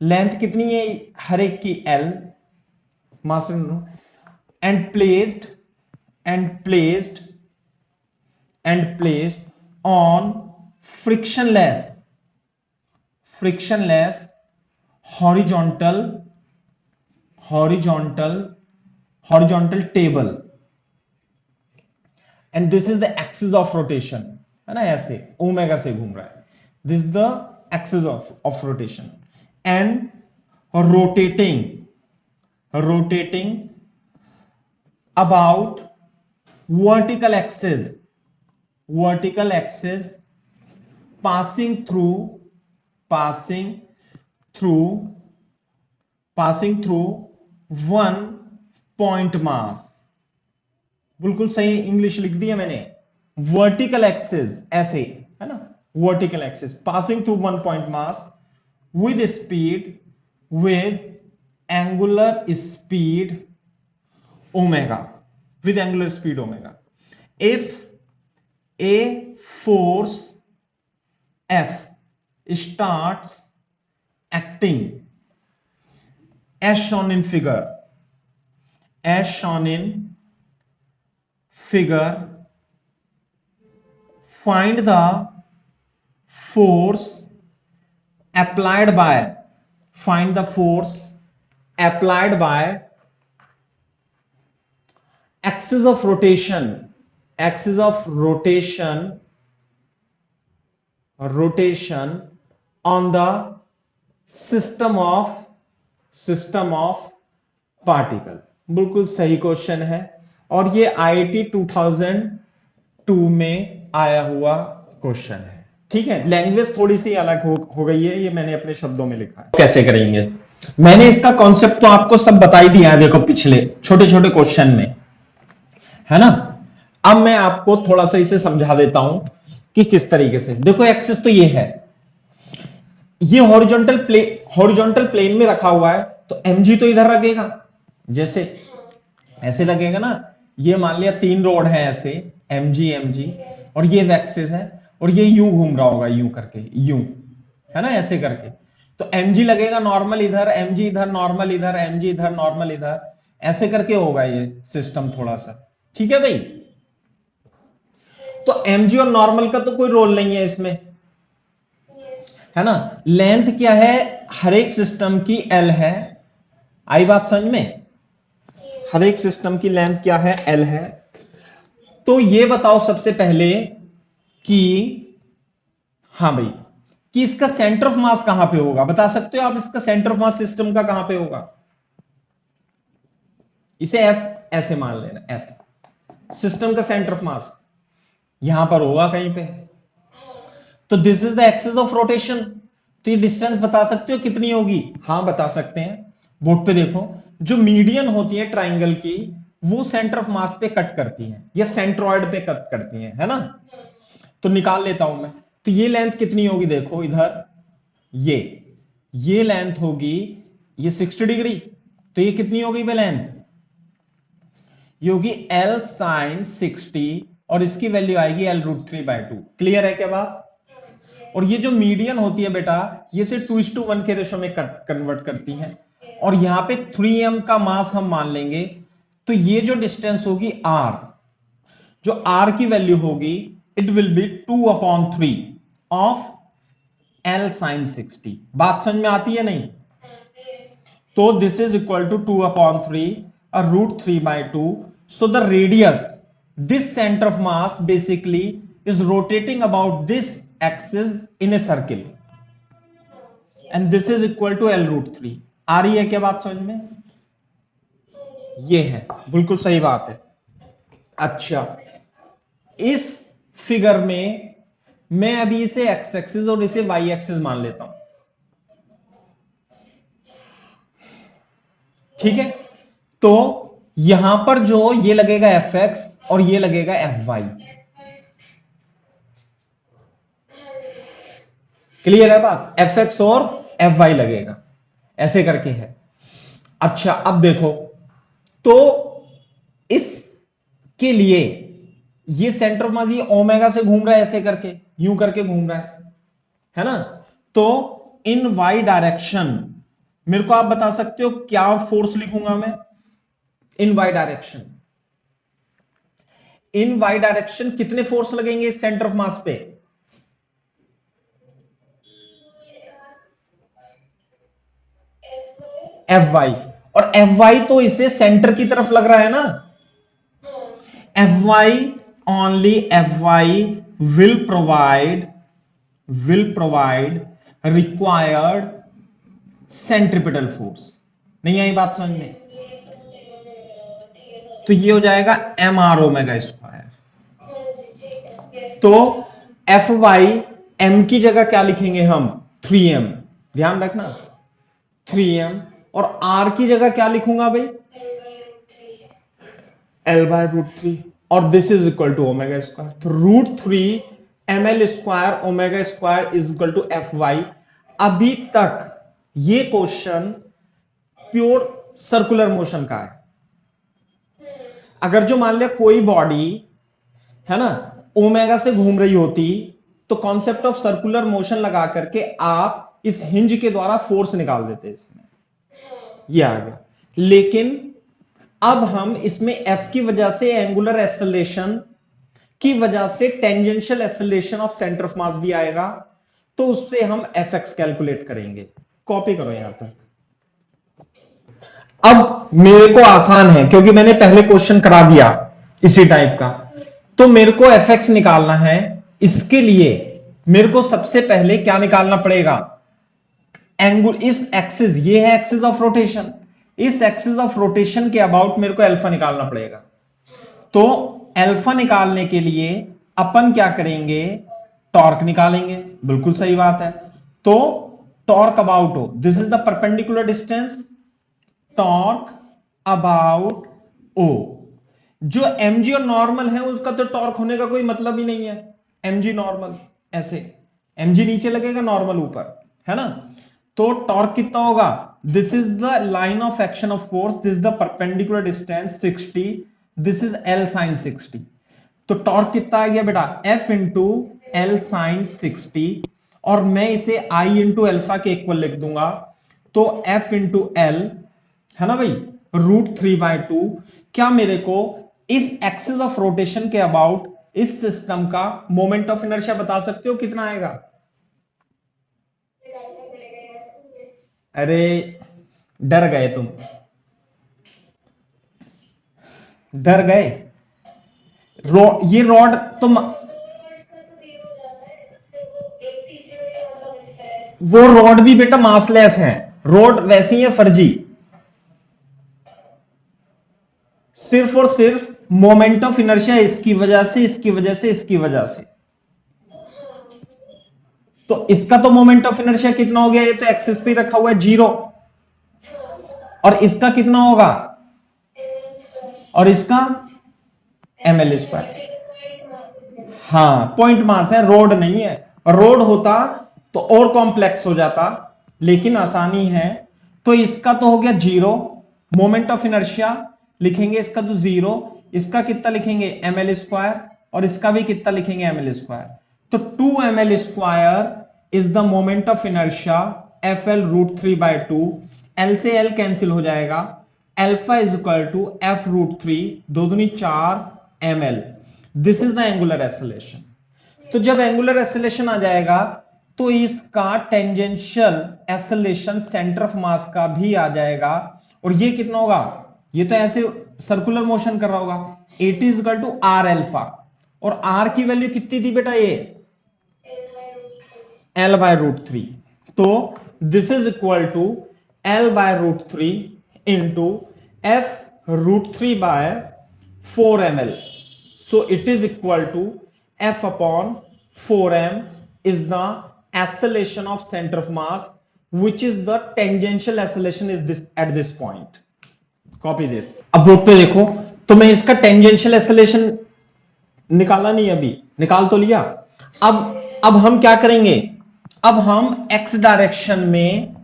length कितनी है हर एक की L, mass, and placed on frictionless horizontal table, and this is the axis of rotation, है ना, ऐसे ओमेगा से घूम रहा है, this is the axis of rotation, and rotating about vertical axis passing through 1 point mass, बिल्कुल सही English लिख दी है मैंने, वर्टिकल एक्सिस ऐसे, है ना, vertical axis passing through 1 point mass with angular speed omega, if a force F starts acting as shown in figure, find the force applied by axis of rotation, axis of rotation on the system of particle. बिल्कुल सही question है और ये IIT 2002 में आया हुआ question है। ठीक है, लैंग्वेज थोड़ी सी अलग हो गई है, ये मैंने अपने शब्दों में लिखा है। कैसे करेंगे, मैंने इसका कॉन्सेप्ट तो आपको सब बता ही दिया है, देखो पिछले छोटे छोटे क्वेश्चन में, है ना। अब मैं आपको थोड़ा सा इसे समझा देता हूं कि किस तरीके से। देखो एक्सिस तो ये है, ये हॉरिजॉन्टल प्लेन में रखा हुआ है, तो mg तो इधर लगेगा, जैसे ऐसे लगेगा ना। ये मान लिया 3 रोड है ऐसे, mg और ये एक्सिस है और ये यूं घूम रहा होगा, यूं करके, यूं, है ना, ऐसे करके। तो mg लगेगा नॉर्मल इधर, mg इधर, नॉर्मल इधर, mg इधर, नॉर्मल इधर, ऐसे करके होगा ये सिस्टम थोड़ा सा। ठीक है भाई, तो mg और नॉर्मल का तो कोई रोल नहीं है इसमें, है ना। लेंथ क्या है हर एक सिस्टम की, l है। आई बात समझ में, हर एक सिस्टम की लेंथ क्या है, l है। तो ये बताओ सबसे पहले कि हाँ भाई, कि इसका सेंटर ऑफ मास कहां पे होगा, बता सकते हो आप इसका सेंटर ऑफ मास सिस्टम का कहां पे होगा। इसे F ऐसे मान लेना, F सिस्टम का सेंटर ऑफ मास यहां पर होगा कहीं पे। तो this is the axis of rotation. तो ये डिस्टेंस बता सकते हो कितनी होगी, हाँ बता सकते हैं। बोर्ड पे देखो, जो मीडियन होती है ट्राइंगल की, वो सेंटर ऑफ मास पे कट करती है या सेंट्रॉइड पे कट करती है ना। तो निकाल लेता हूं मैं। तो ये लेंथ कितनी होगी, देखो इधर, ये लेंथ होगी, ये 60 डिग्री, तो ये कितनी होगी बे लेंथ, ये होगी L sin 60 और इसकी वैल्यू आएगी L√3/2। क्लियर है क्या बात। और ये जो मीडियन होती है बेटा, ये से 2:1 के रेशो में कन्वर्ट करती है, और यहां पे 3m का मास हम मान लेंगे। तो ये जो डिस्टेंस होगी r, जो r की वैल्यू होगी, it will B 2/3 of L sin 60। बात समझ में आती है नहीं। तो दिस इज इक्वल टू 2/3 और √3/2। So the radius, this centre of mass basically is rotating about this axis in a circle and this is equal to L√3। आ रही है क्या बात समझ में, ये है, बिल्कुल सही बात है। अच्छा, इस फिगर में मैं अभी इसे x एक्सिस और इसे y एक्सिस मान लेता हूं, ठीक है। तो यहां पर जो ये लगेगा fx और ये लगेगा fy। क्लियर है बात, fx और fy लगेगा, ऐसे करके है। अच्छा अब देखो, तो इसके लिए ये सेंटर ऑफ मास ये ओमेगा से घूम रहा है, ऐसे करके, यूं करके घूम रहा है ना। तो इन वाई डायरेक्शन मेरे को आप बता सकते हो क्या फोर्स लिखूंगा मैं, इन वाई डायरेक्शन, इन वाई डायरेक्शन कितने फोर्स लगेंगे इस सेंटर ऑफ मास पे, Fy। और Fy तो इसे सेंटर की तरफ लग रहा है ना। Fy, only Fy will provide required centripetal force। नहीं आई बात समझ में। तो ये हो जाएगा mr ओमेगा स्क्वायर। तो Fy, m की जगह क्या लिखेंगे हम, 3m, ध्यान रखना 3m, और r की जगह क्या लिखूंगा भाई, L/√3, और this is equal to omega square. तो √3 ml square omega square is equal to Fy। अभी तक ये क्वेश्चन प्योर सर्कुलर मोशन का है। अगर जो मान लिया कोई बॉडी है ना ओमेगा से घूम रही होती, तो कॉन्सेप्ट ऑफ सर्कुलर मोशन लगा करके आप इस हिंज के द्वारा फोर्स निकाल देते इसमें, ये आ गया। लेकिन अब हम इसमें F की वजह से एंगुलर एक्सेलरेशन की वजह से tangential acceleration of centre of मास भी आएगा, तो उससे हम Fx कैलकुलेट करेंगे। कॉपी करो यहां तक। अब मेरे को आसान है क्योंकि मैंने पहले क्वेश्चन करा दिया इसी टाइप का, तो मेरे को एफ एक्स निकालना है। इसके लिए मेरे को सबसे पहले क्या निकालना पड़ेगा, एंगुल, इस एक्सिस, ये है एक्सिस ऑफ रोटेशन, इस एक्सिस ऑफ रोटेशन के अबाउट मेरे को अल्फा निकालना पड़ेगा। तो अल्फा निकालने के लिए अपन क्या करेंगे, टॉर्क निकालेंगे, बिल्कुल सही बात है। तो torque about O, this is the perpendicular distance, torque about O. जो mg और नॉर्मल है उसका तो टॉर्क होने का कोई मतलब ही नहीं है, mg नॉर्मल, ऐसे mg नीचे लगेगा, नॉर्मल ऊपर, है ना। तो टॉर्क कितना होगा, this is the line of action of force, this is the perpendicular distance 60, this is L sin 60। तो टॉर्क कितना आ गया बेटा, F इंटू L sin 60, और मैं इसे I इंटू अल्फा के इक्वल लिख दूंगा। तो F इंटू L, है ना भाई, √3/2। क्या मेरे को इस एक्सिस ऑफ रोटेशन के अबाउट इस सिस्टम का मोमेंट ऑफ इनर्शिया बता सकते हो कितना आएगा? अरे डर गए तुम, डर गए। ये रॉड तुम, वो रॉड भी बेटा मासलेस है, रॉड वैसी है फर्जी, सिर्फ और सिर्फ मोमेंट ऑफ इनर्शिया इसकी वजह से, इसकी वजह से, इसकी वजह से। तो इसका तो मोमेंट ऑफ इनर्शिया कितना हो गया, ये तो एक्सिस पे रखा हुआ है 0, और इसका कितना होगा, और इसका ml²। हाँ पॉइंट मास है, रोड नहीं है, रोड होता तो और कॉम्प्लेक्स हो जाता, लेकिन आसानी है। तो इसका तो हो गया 0, मोमेंट ऑफ इनर्शिया लिखेंगे इसका तो 0, इसका कितना लिखेंगे ml², और इसका भी कितना लिखेंगे ml²। तो 2ml² is the moment of inertia, FL √3/2, L से L कैंसिल हो जाएगा, alpha is equal to F √3, 2 दूनी 4 ml। This is the angular acceleration. तो जब एंगुलर एक्सेलरेशन आ जाएगा तो इसका tangential acceleration centre of mass का भी आ जाएगा, और ये कितना होगा, ये तो ऐसे सर्कुलर मोशन कर रहा होगा, AT is equal to R alpha, और R की वैल्यू कितनी थी बेटा, ये L/√3। तो this is equal to L/√3 into F √3/4 ml। So it is equal to F upon 4m is the acceleration of center of mass, which is the tangential acceleration is this at this point. Copy this. अब board पे देखो, तो मैं इसका tangential acceleration निकाला नहीं, अभी निकाल तो लिया। अब हम क्या करेंगे, अब हम x डायरेक्शन में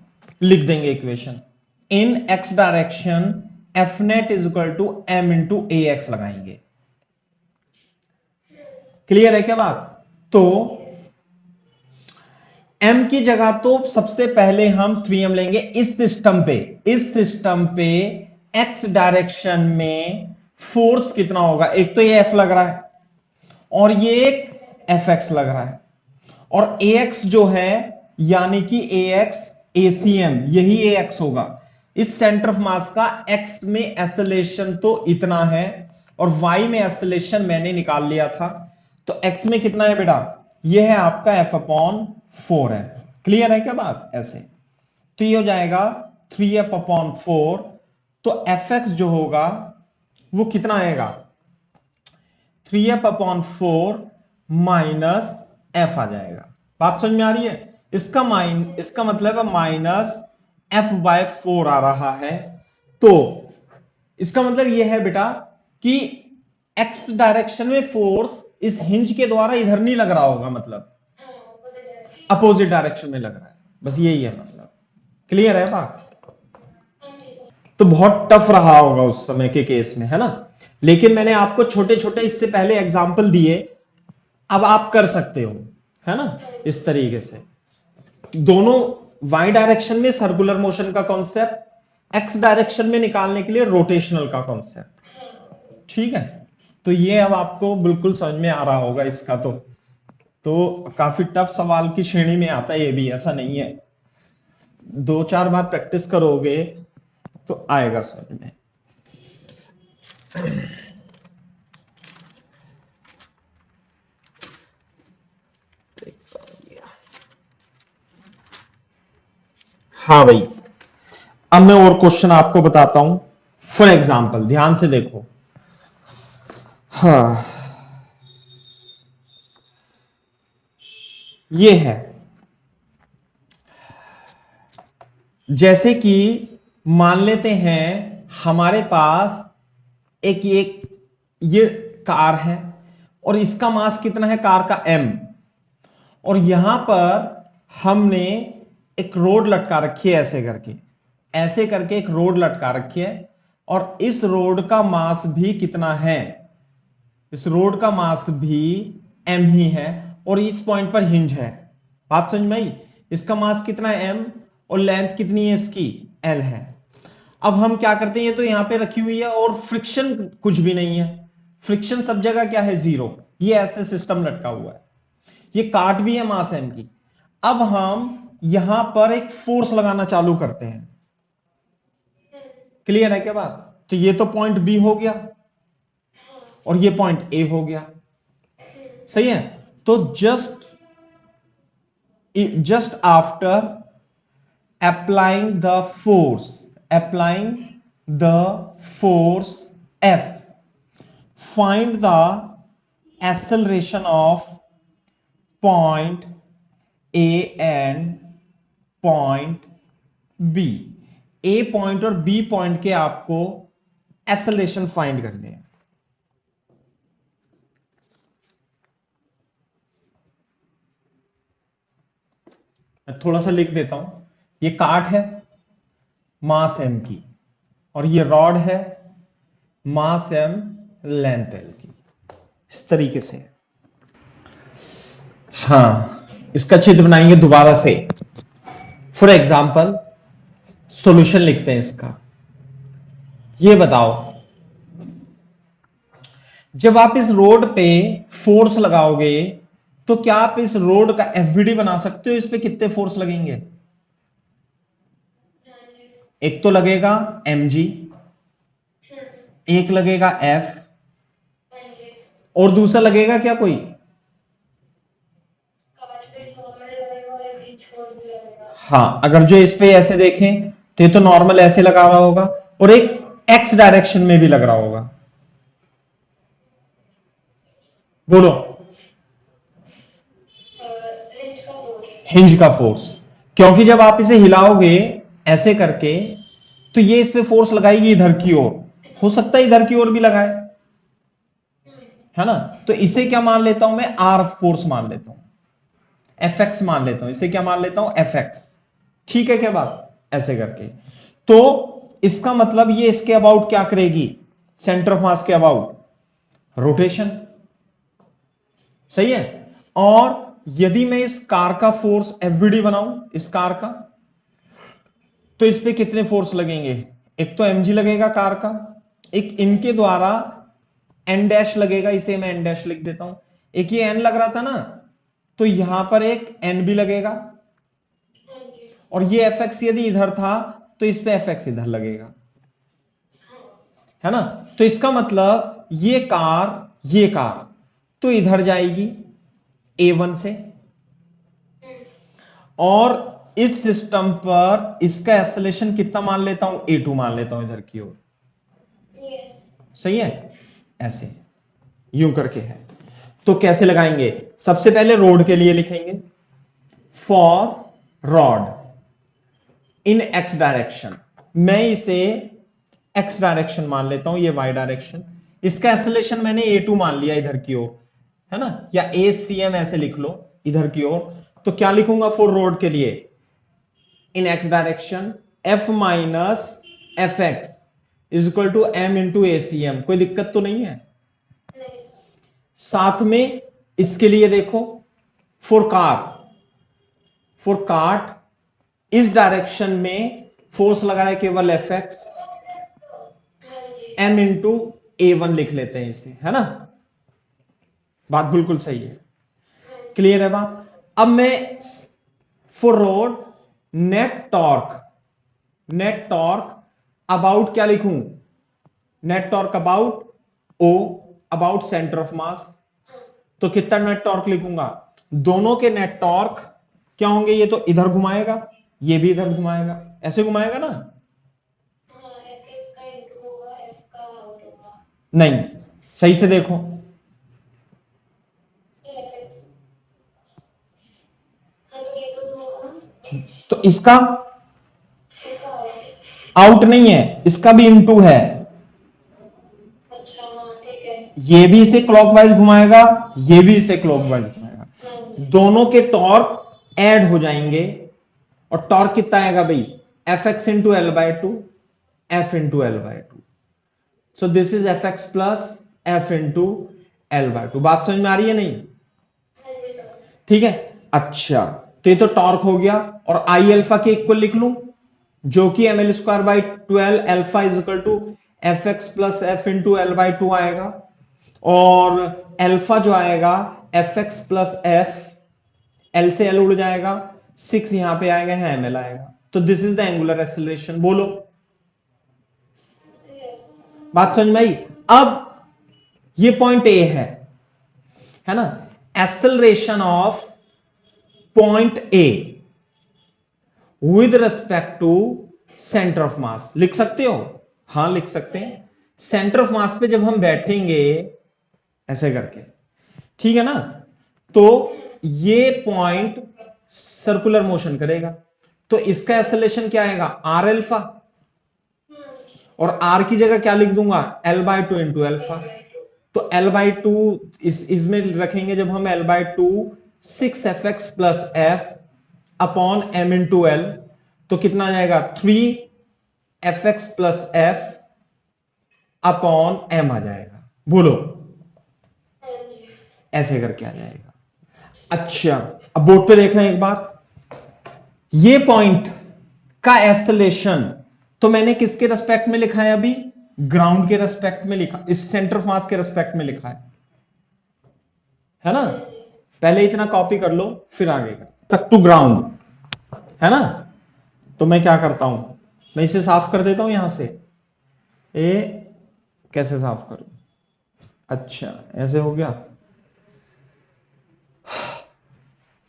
लिख देंगे equation. In x direction F net is equal to m into ax लगाएंगे। क्लियर है क्या बात? तो m की जगह तो सबसे पहले हम 3m लेंगे इस सिस्टम पे, इस सिस्टम पे x डायरेक्शन में फोर्स कितना होगा, एक तो ये F लग रहा है और ये एक Fx लग रहा है, और ax जो है यानी कि ax ACM, यही ax होगा। इस सेंटर ऑफ मास का x में एक्सेलरेशन तो इतना है, और y में एक्सेलरेशन मैंने निकाल लिया था। तो x में कितना है बेटा, ये है आपका F/4 है। क्लियर है क्या बात? ऐसे तो ये हो जाएगा 3F/4। तो Fx जो होगा वो कितना आएगा, 3F/4 माइनस F आ जाएगा। बात समझ में आ रही है? इसका मतलब है माइनस F/4 आ रहा है। तो इसका मतलब यह है बेटा कि x डायरेक्शन में फोर्स इस हिंज के द्वारा इधर नहीं लग रहा होगा, मतलब अपोजिट डायरेक्शन में लग रहा है, बस यही है मतलब। क्लियर है बात? तो बहुत टफ रहा होगा उस समय के केस में, है ना। लेकिन मैंने आपको छोटे छोटे इससे पहले एग्जाम्पल दिए, अब आप कर सकते हो, है ना, इस तरीके से। दोनों y डायरेक्शन में सर्कुलर मोशन का कॉन्सेप्ट, x डायरेक्शन में निकालने के लिए रोटेशनल का कॉन्सेप्ट। ठीक है, तो ये अब आपको बिल्कुल समझ में आ रहा होगा इसका। तो काफी टफ सवाल की श्रेणी में आता है ये भी, ऐसा नहीं है। 2-4 बार प्रैक्टिस करोगे तो आएगा समझ में। हाँ भाई, अब मैं और क्वेश्चन आपको बताता हूं। फॉर एग्जाम्पल ध्यान से देखो। हाँ, ये है जैसे कि मान लेते हैं हमारे पास एक ये कार है और इसका मास कितना है कार का m, और यहां पर हमने एक रोड लटका रखी है ऐसे करके एक रोड लटका रखी है, और इस रोड का मास भी कितना है, इस रोड का मास भी m ही है, और इस पॉइंट पर हिंज है। बात समझ में आई? इसका मास कितना है m और लेंथ कितनी है इसकी l है। अब हम क्या करते हैं, ये तो यहां पे रखी हुई है और फ्रिक्शन कुछ भी नहीं है, फ्रिक्शन सब जगह क्या है 0, ये ऐसे सिस्टम लटका हुआ है, ये काट भी है मास m की। अब हम यहां पर एक फोर्स लगाना चालू करते हैं। क्लियर है क्या बात? तो ये तो पॉइंट बी हो गया और ये पॉइंट ए हो गया, सही है। तो just after applying the force F, find the acceleration of point A and point B। A point और B पॉइंट के आपको एक्सेलरेशन फाइंड करने हैं। मैं थोड़ा सा लिख देता हूं। ये काट है मास m की, और ये रॉड है मास m लेंथ l की, इस तरीके से। हाँ, इसका चित्र बनाएंगे दोबारा से। फॉर एग्जाम्पल सॉल्यूशन लिखते हैं इसका। ये बताओ, जब आप इस रोड पे फोर्स लगाओगे तो क्या आप इस रोड का एफबीडी बना सकते हो? इस पे कितने फोर्स लगेंगे? एक तो लगेगा mg, एक लगेगा F, और दूसरा लगेगा क्या कोई? हाँ, अगर जो इस पे ऐसे देखें तो ये तो नॉर्मल ऐसे लगा रहा होगा, और एक x डायरेक्शन में भी लग रहा होगा। बोलो। हिंज का फोर्स, क्योंकि जब आप इसे हिलाओगे ऐसे करके तो ये इस पे फोर्स लगाएगी इधर की ओर, हो सकता है इधर की ओर भी लगाए, है ना। तो इसे क्या मान लेता हूं मैं? आर फोर्स मान लेता हूं, Fx मान लेता हूं, इसे क्या मान लेता हूं? Fx। ठीक है क्या बात? ऐसे करके तो इसका मतलब ये इसके अबाउट क्या करेगी? सेंटर ऑफ मास के अबाउट रोटेशन, सही है। और यदि मैं इस कार का फोर्स एफबीडी बनाऊं, इस कार का, तो इस पे कितने फोर्स लगेंगे? एक तो mg लगेगा कार का, एक इनके द्वारा n डैश लगेगा, इसे मैं n डैश लिख देता हूं। एक ये n लग रहा था ना, तो यहां पर एक n भी लगेगा, और ये fx यदि इधर था तो इस पे fx इधर लगेगा, है ना। तो इसका मतलब ये कार तो इधर जाएगी A1 से, और इस सिस्टम पर इसका एक्सेलरेशन कितना मान लेता हूं? A2 मान लेता हूं इधर की ओर, सही है। ऐसे यूं करके है। तो कैसे लगाएंगे? सबसे पहले रोड के लिए लिखेंगे, for rod in x direction, मैं इसे x डायरेक्शन मान लेता हूं, ये y डायरेक्शन। इसका एक्सेलरेशन मैंने A2 मान लिया इधर की ओर, है ना, या ACM ऐसे लिख लो इधर की ओर। तो क्या लिखूंगा फॉर रोड के लिए? In x direction F minus Fx is equal to m into ACM। कोई दिक्कत तो नहीं है? साथ में इसके लिए देखो, फॉर कार्ट इस डायरेक्शन में फोर्स लगा है केवल Fx, m इंटू A1 लिख लेते हैं इसे, है ना। बात बिल्कुल सही है, क्लियर है बात। अब मैं for rod net torque about क्या लिखूं, net torque about O, about centre of mass, तो कितना नेट टॉर्क लिखूंगा, दोनों के नेट टॉर्क क्या होंगे, ये तो इधर घुमाएगा, ये भी इधर घुमाएगा, ऐसे घुमाएगा ना, नहीं, सही से देखो, तो इसका आउट नहीं है, इसका भी इनटू है, ये भी इसे क्लॉकवाइज घुमाएगा, ये भी इसे क्लॉकवाइज घुमाएगा, दोनों के टॉर्क ऐड हो जाएंगे, और टॉर्क कितना आएगा भाई, F x into L by to, F into L by to, so this is F x plus F into L by to. बात समझ में आ रही है नहीं, ठीक है, अच्छा, तो ये तो टॉर्क हो गया, और आई अल्फा के इक्वल लिख लूं, जो कि m L square by 12 alpha is equal to F x plus F into L by two आएगा, और अल्फा जो आएगा F x plus F, L से एल उड़ जाएगा, 6 यहां पे आएगा, यहां एम एल आएगा, तो this is the angular acceleration. बोलो, बात समझ में आई। अब ये पॉइंट ए है ना, acceleration of point A with respect to centre of mass, लिख सकते हो, हां लिख सकते हैं, सेंटर ऑफ मास पे जब हम बैठेंगे ऐसे करके, ठीक है ना, तो ये पॉइंट सर्कुलर मोशन करेगा, तो इसका एक्सेलरेशन क्या आएगा, आर अल्फा, और आर की जगह क्या लिख दूंगा, L by two into alpha, तो एल बाई टू इसमें रखेंगे जब हम L by two 6 F x plus F upon M into L, तो कितना आ जाएगा 3 F x plus F upon M आ जाएगा। बोलो, ऐसे करके आ जाएगा। अच्छा, अब बोर्ड पे देखना एक बार, ये पॉइंट का एक्सेलरेशन तो मैंने किसके रेस्पेक्ट में लिखा है, अभी ग्राउंड के रेस्पेक्ट में लिखा, इस सेंटर ऑफ मास के रेस्पेक्ट में लिखा है ना, पहले इतना कॉपी कर लो फिर आगे तक टू ग्राउंड, है ना। तो मैं क्या करता हूं, मैं इसे साफ कर देता हूं यहां से, ए कैसे साफ करूं, अच्छा ऐसे हो गया,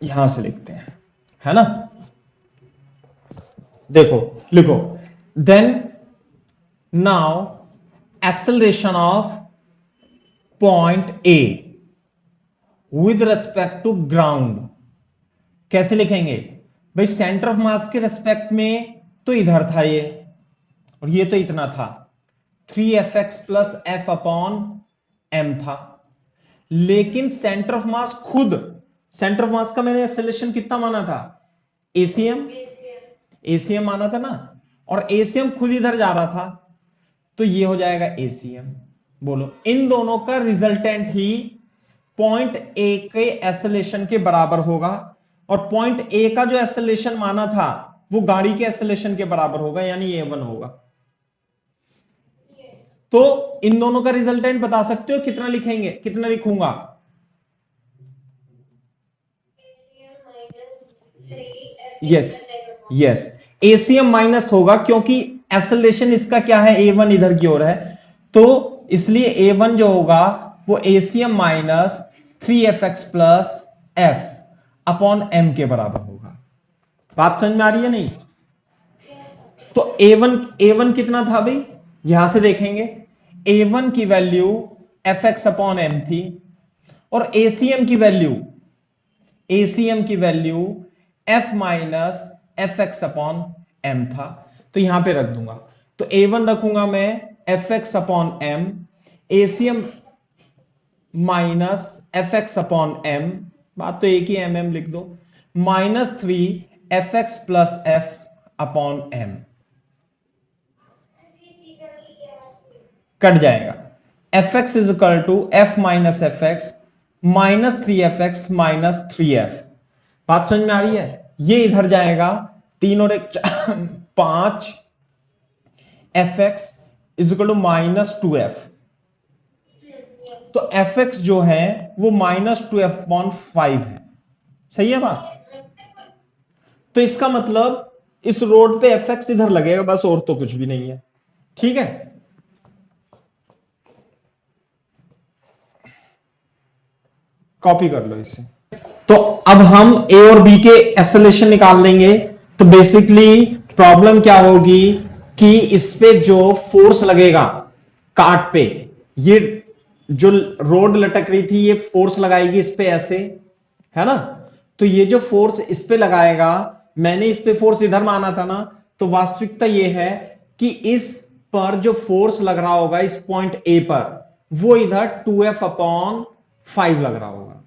यहां से लिखते हैं, है ना, देखो लिखो, then now acceleration of point A with respect to ground, कैसे लिखेंगे भाई, सेंटर ऑफ मास के रेस्पेक्ट में तो इधर था ये, और ये तो इतना था, 3fx plus F upon m था, लेकिन सेंटर ऑफ मास खुद, सेंटर ऑफ मास का मैंने एक्सेलरेशन कितना माना था, एसीएम, एसीएम माना था ना, और एसीएम खुद इधर जा रहा था, तो ये हो जाएगा एसीएम। बोलो, इन दोनों का रिजल्टेंट ही पॉइंट ए के एक्सेलरेशन के बराबर होगा, और पॉइंट ए का जो एक्सेलरेशन माना था वो गाड़ी के एक्सेलरेशन के बराबर होगा, यानी a1 होगा। तो इन दोनों का रिजल्टेंट बता सकते हो, कितना लिखेंगे, कितना लिखूंगा, यस यस, एसीएम माइनस होगा, क्योंकि एक्सेलरेशन इसका क्या है, a1 इधर की ओर है, तो इसलिए a1 जो होगा वो ACM minus 3fx plus F upon m के बराबर होगा। बात समझ में आ रही है नहीं, तो a1 कितना था भाई, यहां से देखेंगे, a1 की वैल्यू fx अपॉन एम थी, और एसीएम की value f minus F x upon m था, तो यहां पे रख दूंगा, तो a1 रखूंगा मैं F x upon M, ACM minus F x upon M, बात तो एक ही एम लिख दो, minus 3 F x plus F upon M, cut जाएगा, F x is equal to F minus F X minus 3fx minus 3f। बात समझ में आ रही है, ये इधर जाएगा, 3 और 1 5 F x is equal to minus 2f, तो fx जो है वो माइनस 2f/5 है, सही है बात। तो इसका मतलब इस रोड पे fx इधर लगेगा बस, और तो कुछ भी नहीं है, ठीक है, कॉपी कर लो इसे। तो अब हम ए और बी के एक्सेलरेशन निकाल लेंगे। तो बेसिकली प्रॉब्लम क्या होगी कि इस पे जो फोर्स लगेगा काट पे, ये जो रोड लटक रही थी ये फोर्स लगाएगी इस पे ऐसे, है ना। तो ये जो फोर्स इस पे लगाएगा, मैंने इस पे फोर्स इधर माना था ना, तो वास्तविकता ये है कि इस पर जो फोर्स लग रहा होगा इस पॉइंट ए पर, वो इधर 2F/5 लग रहा होगा।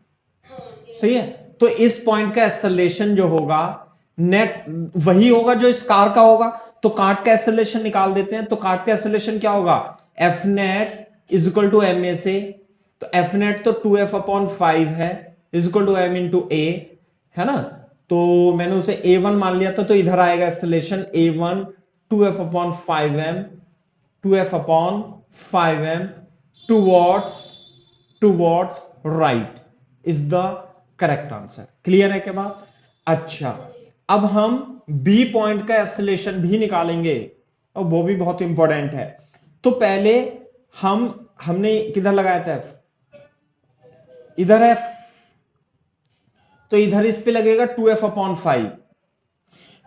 सही है। तो इस पॉइंट का एक्सेलरेशन जो होगा नेट वही होगा जो इस कार का होगा। तो कार्ट का एक्सेलरेशन निकाल देते हैं। तो कार्ट का एक्सेलरेशन क्या होगा, F net is equal to M A से। तो एफ नेट तो 2F/5 है, is equal to M into A, है ना। तो मैंने उसे A1 मान लिया था, तो इधर आएगा acceleration A1 2F/5m, 2F/5m towards right is the correct answer. Clear है क्या बात? अच्छा, अब हम बी पॉइंट का एक्सेलरेशन भी निकालेंगे और वो भी बहुत इंपॉर्टेंट है। तो पहले हमने किधर लगाया था एफ, इधर है, तो इधर इस पे लगेगा 2F/5।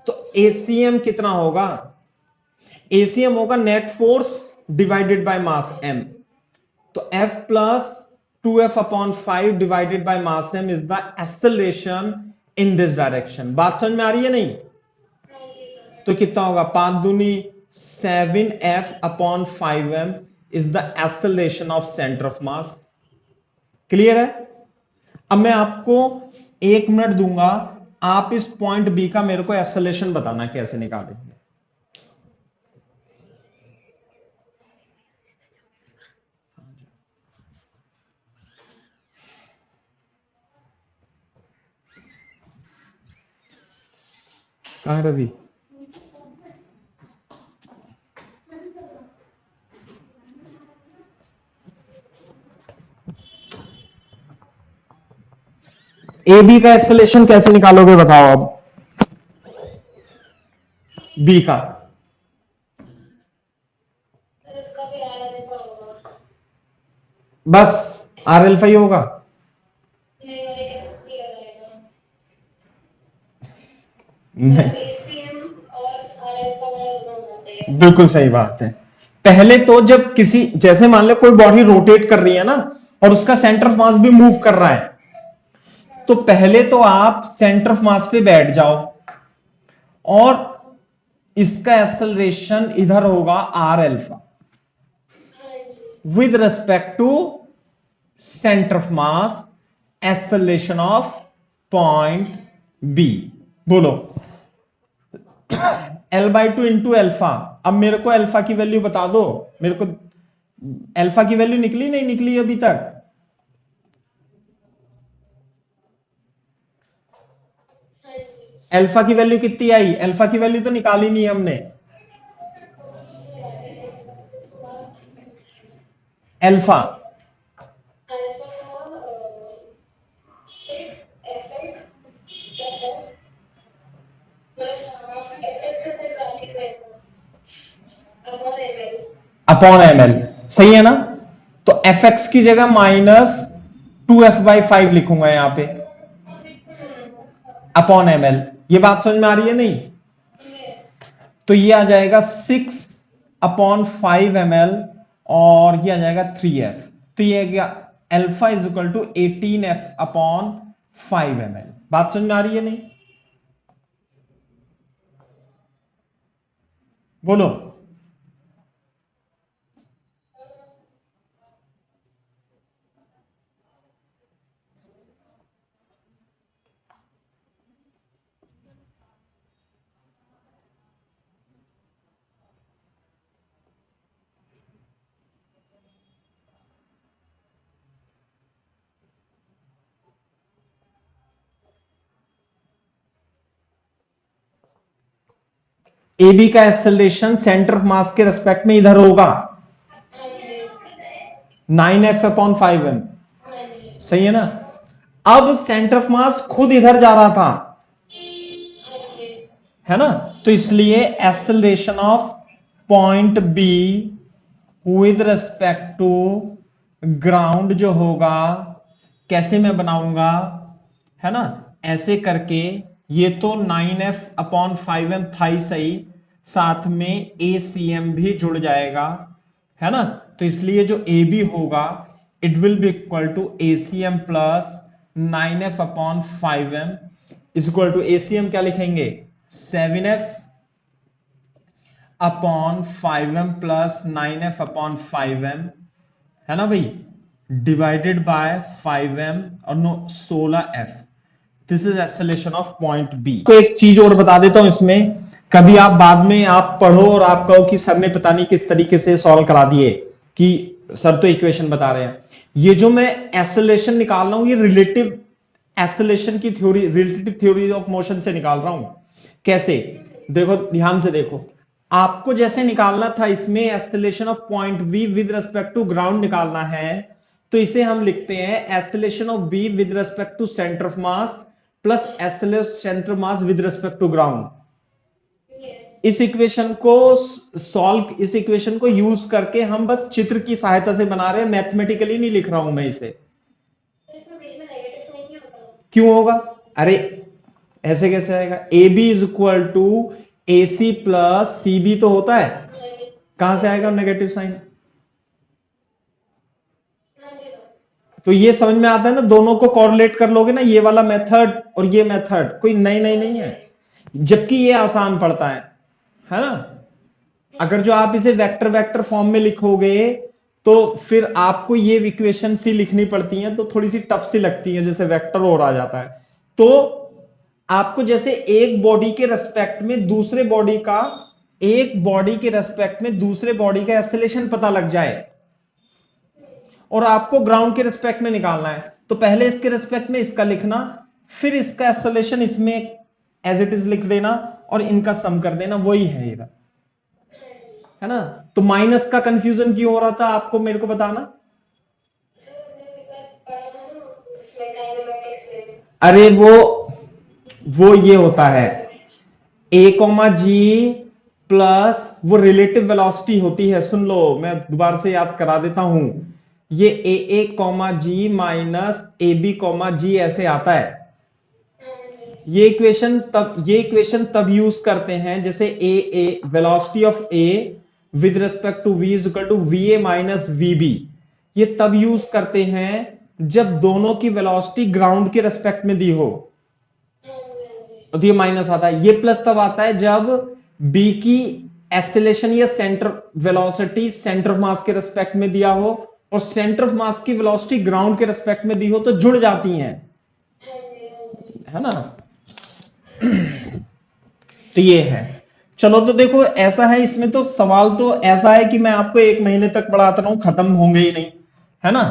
तो एसीएम कितना होगा, एसीएम होगा net force divided by mass m. तो F plus 2F/5 divided by mass m is the acceleration in this direction. बात समझ में आ रही है नहीं? तो कितना होगा, 5 दूनी 7F/5m is the acceleration of centre of mass. Clear है? अब मैं आपको 1 मिनट दूंगा, आप इस पॉइंट बी का मेरे को एक्सेलरेशन बताना कैसे निकालेंगे। कहां है रवि? ए बी का एक्सेलरेशन कैसे निकालोगे बताओ अब, बी का। बस आर एल्फा ही होगा। बिल्कुल सही बात है। पहले तो जब किसी, जैसे मान लो कोई बॉडी रोटेट कर रही है ना, और उसका सेंटर ऑफ मास भी मूव कर रहा है, तो पहले तो आप सेंटर ऑफ मास पे बैठ जाओ और इसका एक्सेलरेशन इधर होगा R alpha with respect to centre of mass, acceleration of point B. बोलो L/2 इंटू एल्फा। अब मेरे को अल्फा की वैल्यू बता दो, मेरे को अल्फा की वैल्यू निकली नहीं निकली अभी तक? अल्फा की वैल्यू कितनी आई? अल्फा की वैल्यू तो निकाली नहीं हमने। अल्फा अपॉन ml, सही है ना। तो fx की जगह -2f/5 लिखूंगा यहां पे अपॉन ml। ये बात समझ में आ रही है नहीं? तो ये आ जाएगा 6/5 ml और ये आ जाएगा 3f। तो ये आ गया alpha is equal to 18f/5 ml। बात समझ में आ रही है नहीं? बोलो। ए बी का एक्सेलरेशन सेंटर ऑफ मास के रेस्पेक्ट में इधर होगा 9F/5m, सही है ना। अब सेंटर ऑफ मास खुद इधर जा रहा था, है ना, तो इसलिए acceleration of point B with respect to ground जो होगा कैसे मैं बनाऊंगा, है ना, ऐसे करके। ये तो 9f/5m था ही सही, साथ में ACM भी जुड़ जाएगा, है ना। तो इसलिए जो AB होगा it will be equal to ACM plus 9f/5m is equal to ACM क्या लिखेंगे 7f/5m प्लस 9f/5m, है ना भाई, डिवाइडेड बाय 5m और no 16f। This is acceleration of point B. तो एक चीज और बता देता हूं इसमें, कभी आप बाद में आप पढ़ो और आप कहो कि सर ने पता नहीं किस तरीके से सॉल्व करा दिए, कि सर तो इक्वेशन बता रहे हैं। ये जो मैं एक्सेलेरेशन निकाल रहा हूं ये रिलेटिव एक्सेलेरेशन की theory, relative theory of motion से निकाल रहा हूं। कैसे, देखो ध्यान से देखो, आपको जैसे निकालना था इसमें acceleration of point B with respect to ground निकालना है, तो इसे हम लिखते हैं acceleration of B with respect to centre of mass plus acceleration centre mass with respect to ground. इस इक्वेशन को सॉल्व, इस इक्वेशन को यूज करके हम बस चित्र की सहायता से बना रहे हैं, मैथमेटिकली नहीं लिख रहा हूं मैं इसे। क्यों होगा, अरे ऐसे कैसे आएगा, A B is equal to A C plus C B तो होता है, कहां से आएगा नेगेटिव साइन। तो ये समझ में आता है ना, दोनों को कोरिलेट कर लोगे ना, ये वाला मेथड और ये मेथड कोई नई नहीं है, जबकि ये आसान पड़ता है ना। अगर जो आप इसे वेक्टर वेक्टर फॉर्म में लिखोगे तो फिर आपको ये इक्वेशन सी लिखनी पड़ती है, तो थोड़ी सी टफ सी लगती है, जैसे वेक्टर और आ जाता है। तो आपको जैसे एक बॉडी के रेस्पेक्ट में दूसरे बॉडी का, एक बॉडी के रेस्पेक्ट में दूसरे बॉडी का एक्सेलेरेशन पता लग जाए और आपको ग्राउंड के रिस्पेक्ट में निकालना है, तो पहले इसके रिस्पेक्ट में इसका लिखना, फिर इसका एक्सेलेरेशन इसमें एज इट इज लिख देना और इनका सम कर देना, वही है इधर, है ना। तो माइनस का कंफ्यूजन क्यों हो रहा था आपको मेरे को बताना। अरे वो ये होता है A, G प्लस वो रिलेटिव वेलोसिटी होती है, सुन लो मैं दोबारा से याद करा देता हूं, ये A, G minus AB, G ऐसे आता है। ये इक्वेशन तब यूज करते हैं जैसे A velocity of A with respect to V is equal to VA minus VB, ये तब यूज करते हैं जब दोनों की वेलोसिटी ग्राउंड के रिस्पेक्ट में दी हो, तो ये माइनस आता है। ये प्लस तब आता है जब B की एक्सेलेरेशन या सेंटर वेलोसिटी सेंटर ऑफ मास के रिस्पेक्ट में दिया हो और सेंटर ऑफ मास की वेलोसिटी ग्राउंड के रिस्पेक्ट में दी हो, तो जुड़ जाती हैं, है ना। तो ये है, चलो तो देखो ऐसा है, इसमें तो सवाल तो ऐसा है कि मैं आपको 1 महीने तक पढ़ाता रहूं, खत्म होंगे ही नहीं, है ना।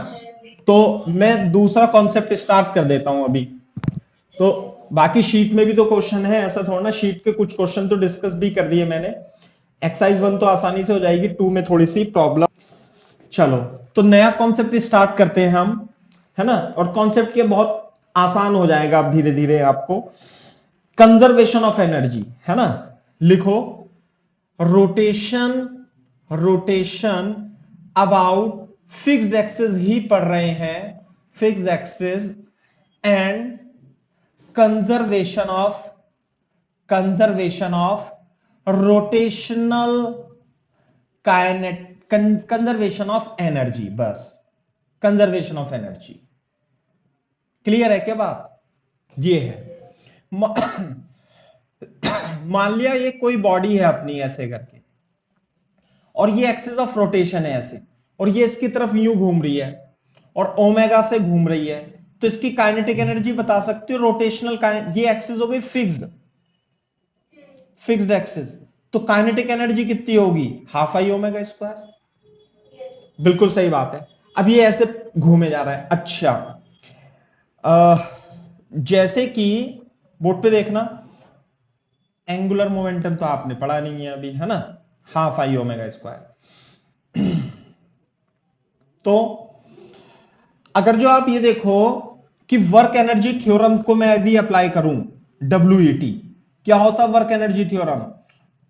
तो मैं दूसरा कॉन्सेप्ट स्टार्ट कर देता हूं अभी। तो बाकी शीट में भी तो क्वेश्चन है, ऐसा थोड़ा ना, शीट के कुछ क्वेश्चन तो डिस्कस भी कर दिए मैंने। एक्सरसाइज 1 तो आसानी से हो जाएगी, 2 में थोड़ी सी प्रॉब्लम। चलो तो नया कॉन्सेप्ट स्टार्ट करते हैं हम, है ना, और कॉन्सेप्ट के बहुत आसान हो जाएगा अब धीरे धीरे आपको। कंजर्वेशन ऑफ एनर्जी, है ना, लिखो रोटेशन अबाउट फिक्स्ड एक्सिस ही पढ़ रहे हैं, fixed axis and conservation of rotational conservation of energy, बस कंजर्वेशन ऑफ एनर्जी। क्लियर है क्या बात, ये है। मान लिया ये कोई बॉडी है अपनी ऐसे करके, और ये एक्सिस ऑफ रोटेशन है ऐसे, और ये इसकी तरफ यूं घूम रही है और ओमेगा से घूम रही है, तो इसकी काइनेटिक एनर्जी बता सकते हो रोटेशनल। ये एक्सिस हो गई फिक्स्ड एक्सिस, तो काइनेटिक एनर्जी कितनी होगी, हाफ आई ओमेगा स्क्वायर। बिल्कुल सही बात है। अब ये ऐसे घूमे जा रहा है, अच्छा जैसे कि बोर्ड पे देखना, एंगुलर मोमेंटम तो आपने पढ़ा नहीं है अभी, है ना, हाफ आई ओमेगा स्क्वायर। तो अगर जो आप ये देखो कि वर्क एनर्जी थ्योरम को मैं यदि अप्लाई करूं, WET क्या होता है work energy theorem,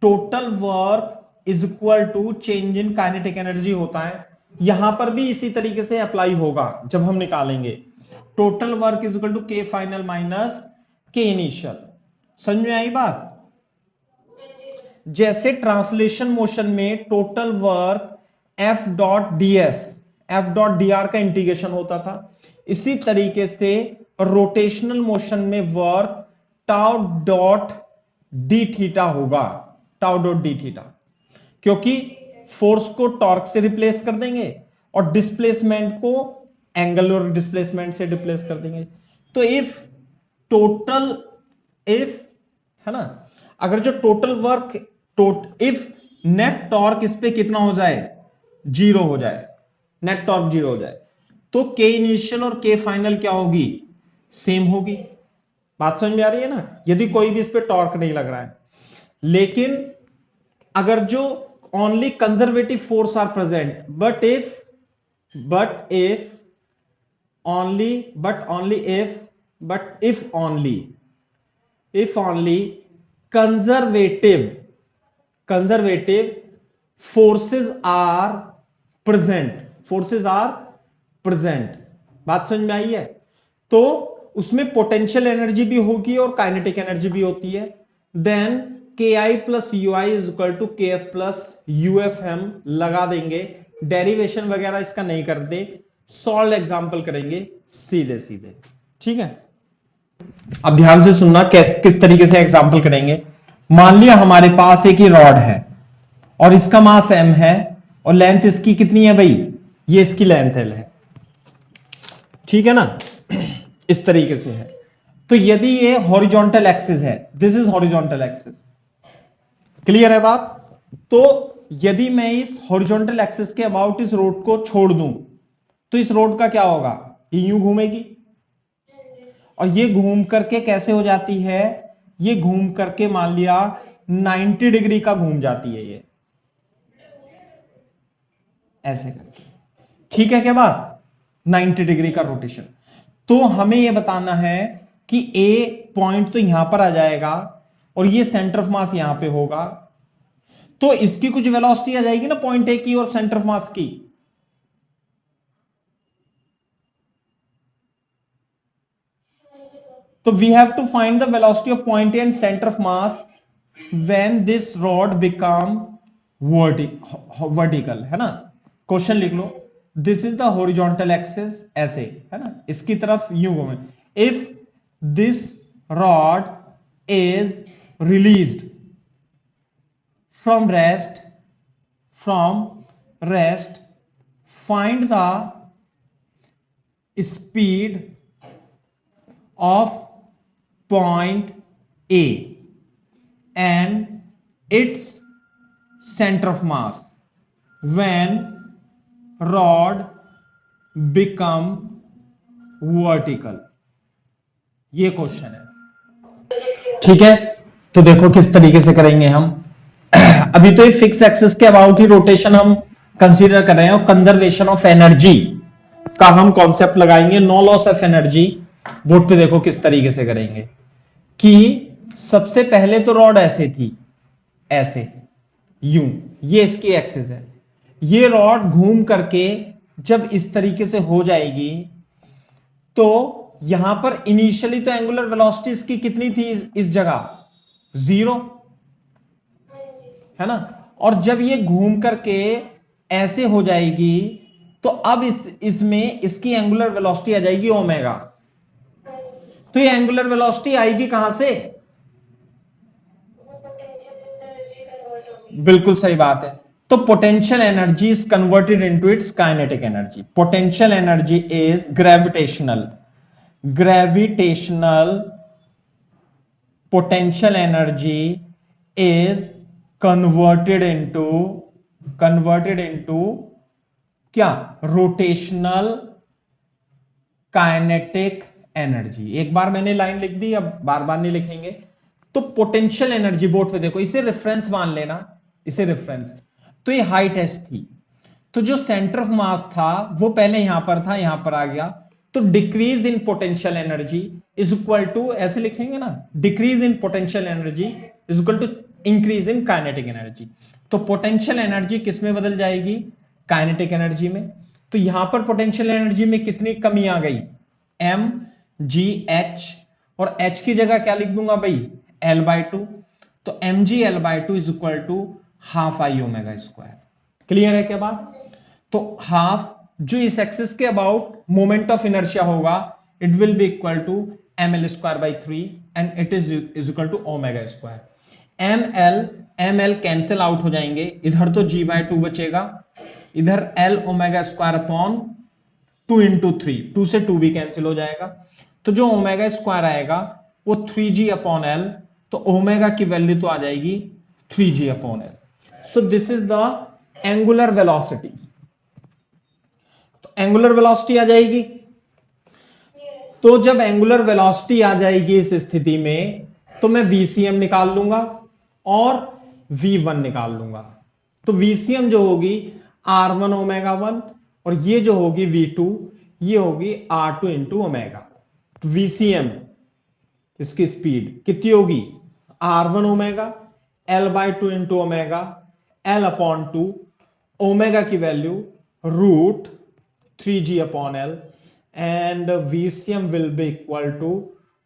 total work is equal to change in kinetic energy होता है। यहां पर भी इसी तरीके से अप्लाई होगा जब हम निकालेंगे total work is equal to K final minus K initial. समझ में आई बात? जैसे ट्रांसलेशन मोशन में total work F dot ds F dot dr का इंटीग्रेशन होता था, इसी तरीके से रोटेशनल मोशन में work tau dot d theta होगा, टाउ डॉट डी थीटा, क्योंकि फोर्स को टॉर्क से रिप्लेस कर देंगे और डिस्प्लेसमेंट को एंगुलर डिस्प्लेसमेंट से रिप्लेस कर देंगे। तो इफ है ना, अगर जो total work if net torque इस पे कितना हो जाए, जीरो हो जाए, नेट टॉर्क जीरो हो जाए, तो के इनिशियल और के फाइनल क्या होगी, सेम होगी। बात समझ में आ रही है ना, यदि कोई भी इस पे टॉर्क नहीं लग रहा है। लेकिन अगर जो only conservative force are present, but if only conservative forces are present, बात समझ में आई है? तो उसमें पोटेंशियल एनर्जी भी होगी और काइनेटिक एनर्जी भी होती है। Then K I plus U I is equal to K F plus U F हम लगा देंगे। डेरिवेशन वगैरह इसका नहीं करते, सॉल्व एग्जांपल करेंगे सीधे सीधे, ठीक है। अब ध्यान से सुनना किस तरीके से एग्जांपल करेंगे। मान लिया हमारे पास एक ही रॉड है और इसका मास m है और लेंथ इसकी कितनी है भाई, ये इसकी लेंथ l है, ठीक है ना, इस तरीके से है। तो यदि ये हॉरिजॉन्टल एक्सिस है, this is horizontal axis, clear है बात? तो यदि मैं इस हॉरिजॉन्टल एक्सिस के अबाउट इस रोड को छोड़ दूं तो इस रोड का क्या होगा, ये यूं घूमेगी और ये घूम करके कैसे हो जाती है, ये घूम करके मान लिया 90 डिग्री का घूम जाती है, ये ऐसे करके, ठीक है क्या बात, 90 डिग्री का रोटेशन। तो हमें यह बताना है कि ए पॉइंट तो यहां पर आ जाएगा और ये सेंटर ऑफ मास यहां पे होगा, तो इसकी कुछ वेलोसिटी आ जाएगी ना पॉइंट ए की और सेंटर ऑफ मास की। तो we have to find the velocity of point A and centre of mass when this rod become vertical, है ना। क्वेश्चन लिख लो, this is the horizontal axis, ऐसे है ना, इसकी तरफ यूं घूमे। If this rod is released from rest find the speed of point A and its center of mass when rod become vertical। ये क्वेश्चन है, ठीक है। तो देखो किस तरीके से करेंगे हम। अभी तो ये फिक्स एक्सिस के अबाउट ही रोटेशन हम कंसीडर कर रहे हैं और कंजर्वेशन ऑफ एनर्जी का हम कॉन्सेप्ट लगाएंगे, no loss of energy. Board पे देखो किस तरीके से करेंगे कि सबसे पहले तो रॉड ऐसे थी, ऐसे यूं, ये इसकी एक्सिस है। ये रॉड घूम करके जब इस तरीके से हो जाएगी तो यहां पर इनिशियली तो एंगुलर वेलोसिटी इसकी कितनी थी, इस जगह 0, है ना। और जब ये घूम करके ऐसे हो जाएगी तो अब इसमें इसकी एंगुलर वेलोसिटी आ जाएगी ओमेगा। तो ये एंगुलर वेलोसिटी आएगी कहां से, बिल्कुल सही बात है। तो potential energy is converted into its kinetic energy. Potential energy is gravitational potential energy is converted into क्या, रोटेशनल काइनेटिक एनर्जी। एक बार मैंने लाइन लिख दी, अब बार बार नहीं लिखेंगे। तो पोटेंशियल एनर्जी, बोर्ड पे देखो, इसे रेफरेंस मान लेना, इसे रेफरेंस। तो ये हाइट एस थी, तो जो सेंटर ऑफ मास था वो पहले यहां पर था, यहां पर आ गया। तो decrease in potential energy is equal to, ऐसे लिखेंगे ना, decrease in potential energy is equal to increase in kinetic energy. तो पोटेंशियल एनर्जी किस में बदल जाएगी? काइनेटिक एनर्जी में। तो यहां पर पोटेंशियल एनर्जी में कितनी कमी आ गई? एम जी एच, और एच की जगह क्या लिख दूंगा भाई? L/2। तो M G L/2 is equal to half I omega square. Clear है क्या बात? तो हाफ जो इस एक्सिस के अबाउट मोमेंट ऑफ इनर्शिया होगा, it will be equal to ml²/3 and it is equal to omega square. ml cancel out हो जाएंगे, इधर तो g/2 बचेगा, इधर L omega square upon 2 into 3, 2 से 2 भी कैंसिल हो जाएगा। तो जो ओमेगा स्क्वायर आएगा वो 3g/L, तो ओमेगा की वैल्यू तो आ जाएगी 3g/L। So this is the angular velocity. तो एंगुलर वेलोसिटी आ जाएगी। तो जब एंगुलर वेलोसिटी आ जाएगी इस स्थिति में, तो मैं VCM निकाल लूंगा और V1 निकाल लूंगा। तो VCM जो होगी R1 ओमेगा 1, और ये जो होगी V2 ये होगी R2 इंटू ओमेगा। तो VCM इसकी स्पीड कितनी होगी? R1 omega L/2 into omega L/2, omega की value √3g/L, and VCM will be equal to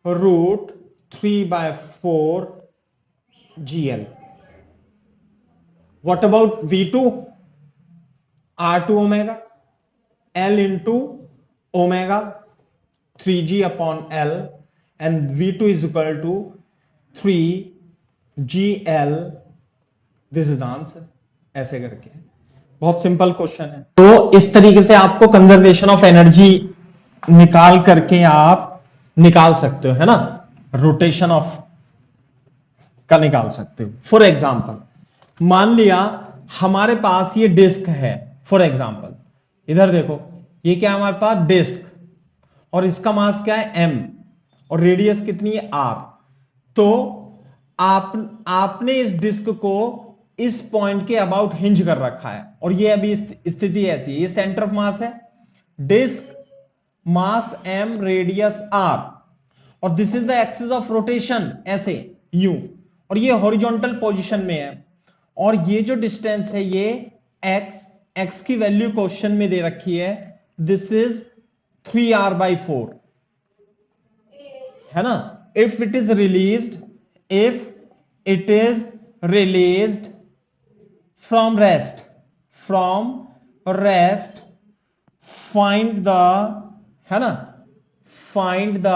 √3/4 GL. What about V2? R2 omega L into omega 3g/L, and V2 is equal to 3GL. This is the answer. ऐसे करके बहुत simple question है। तो इस तरीके से आपको कंजर्वेशन ऑफ एनर्जी निकाल करके आप निकाल सकते हो, है ना, रोटेशन ऑफ का निकाल सकते हो। फॉर एग्जांपल मान लिया हमारे पास ये डिस्क है, फॉर एग्जांपल इधर देखो, ये क्या है हमारे पास? डिस्क, और इसका मास क्या है? m, और रेडियस कितनी है? r। तो आपने इस डिस्क को इस पॉइंट के अबाउट हिंज कर रखा है, और ये अभी स्थिति ऐसी है, ये सेंटर ऑफ मास है, डिस्क मास m, रेडियस r, और this is the axis of rotation ऐसे u, और ये हॉरिजॉन्टल पोजीशन में है, और ये जो डिस्टेंस है ये x की वैल्यू क्वेश्चन में दे रखी है, दिस इज 3r/4, है ना। If it is released from rest find the, है ना, फाइंड द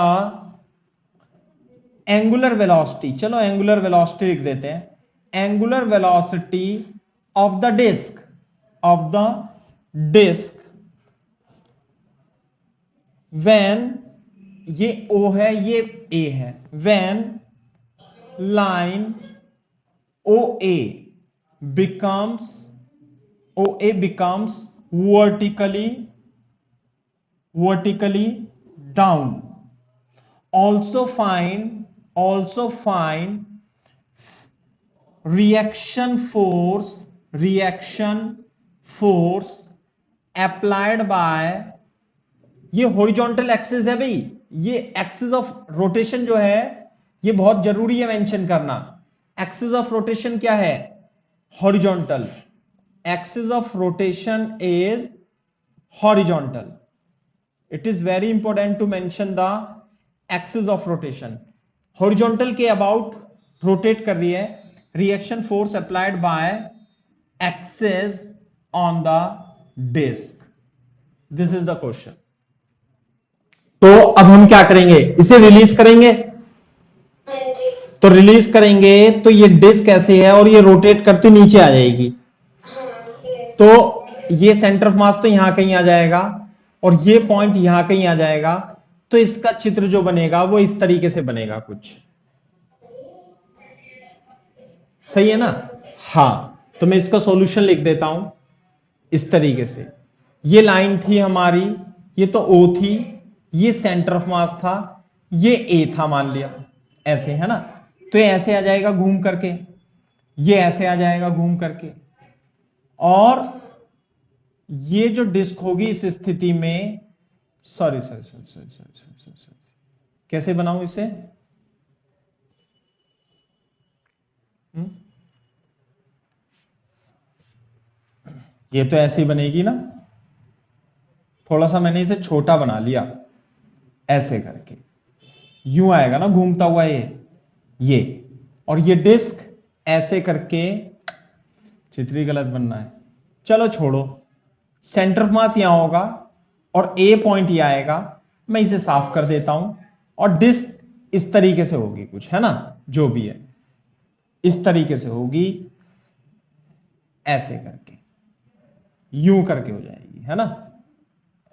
एंगुलर वेलोसिटी। चलो एंगुलर वेलोसिटी लिख देते हैं, angular velocity of the disc when, ये O है ये A है, when line OA becomes vertically down. Also find reaction force applied by, ये हॉरिजॉन्टल एक्सिस है भाई, ये एक्सिस ऑफ रोटेशन जो है ये बहुत जरूरी है मेंशन करना। एक्सिस ऑफ रोटेशन क्या है? Horizontal. Axis of rotation is horizontal. It is very important to mention the axis of rotation. Horizontal के अबाउट रोटेट कर रही है, reaction force applied by axis on the disc. This is the question. तो अब हम क्या करेंगे? इसे रिलीज करेंगे। तो रिलीज करेंगे तो ये डिस्क ऐसे है और ये रोटेट करती नीचे आ जाएगी, तो ये सेंटर ऑफ मास तो यहां कहीं आ जाएगा और ये पॉइंट यहां कहीं आ जाएगा। तो इसका चित्र जो बनेगा वो इस तरीके से बनेगा कुछ, सही है ना। हां, तो मैं इसका सॉल्यूशन लिख देता हूं इस तरीके से। ये लाइन थी हमारी, ये तो O थी, ये सेंटर ऑफ मास था, ये A था मान लिया, ऐसे, है ना। तो ये ऐसे आ जाएगा घूम करके, ये ऐसे आ जाएगा घूम करके, और ये जो डिस्क होगी इस स्थिति में, सॉरी कैसे बनाऊं इसे? ये तो ऐसे ही बनेगी ना, थोड़ा सा मैंने इसे छोटा बना लिया ऐसे करके, यूं आएगा ना घूमता हुआ ये और ये डिस्क ऐसे करके, चित्र ही गलत बनना है, चलो छोड़ो, सेंटर ऑफ मास यहां होगा और ए पॉइंट ये आएगा, मैं इसे साफ कर देता हूं, और डिस्क इस तरीके से होगी कुछ, है ना, जो भी है इस तरीके से होगी, ऐसे करके, यूं करके हो जाएगी, है ना,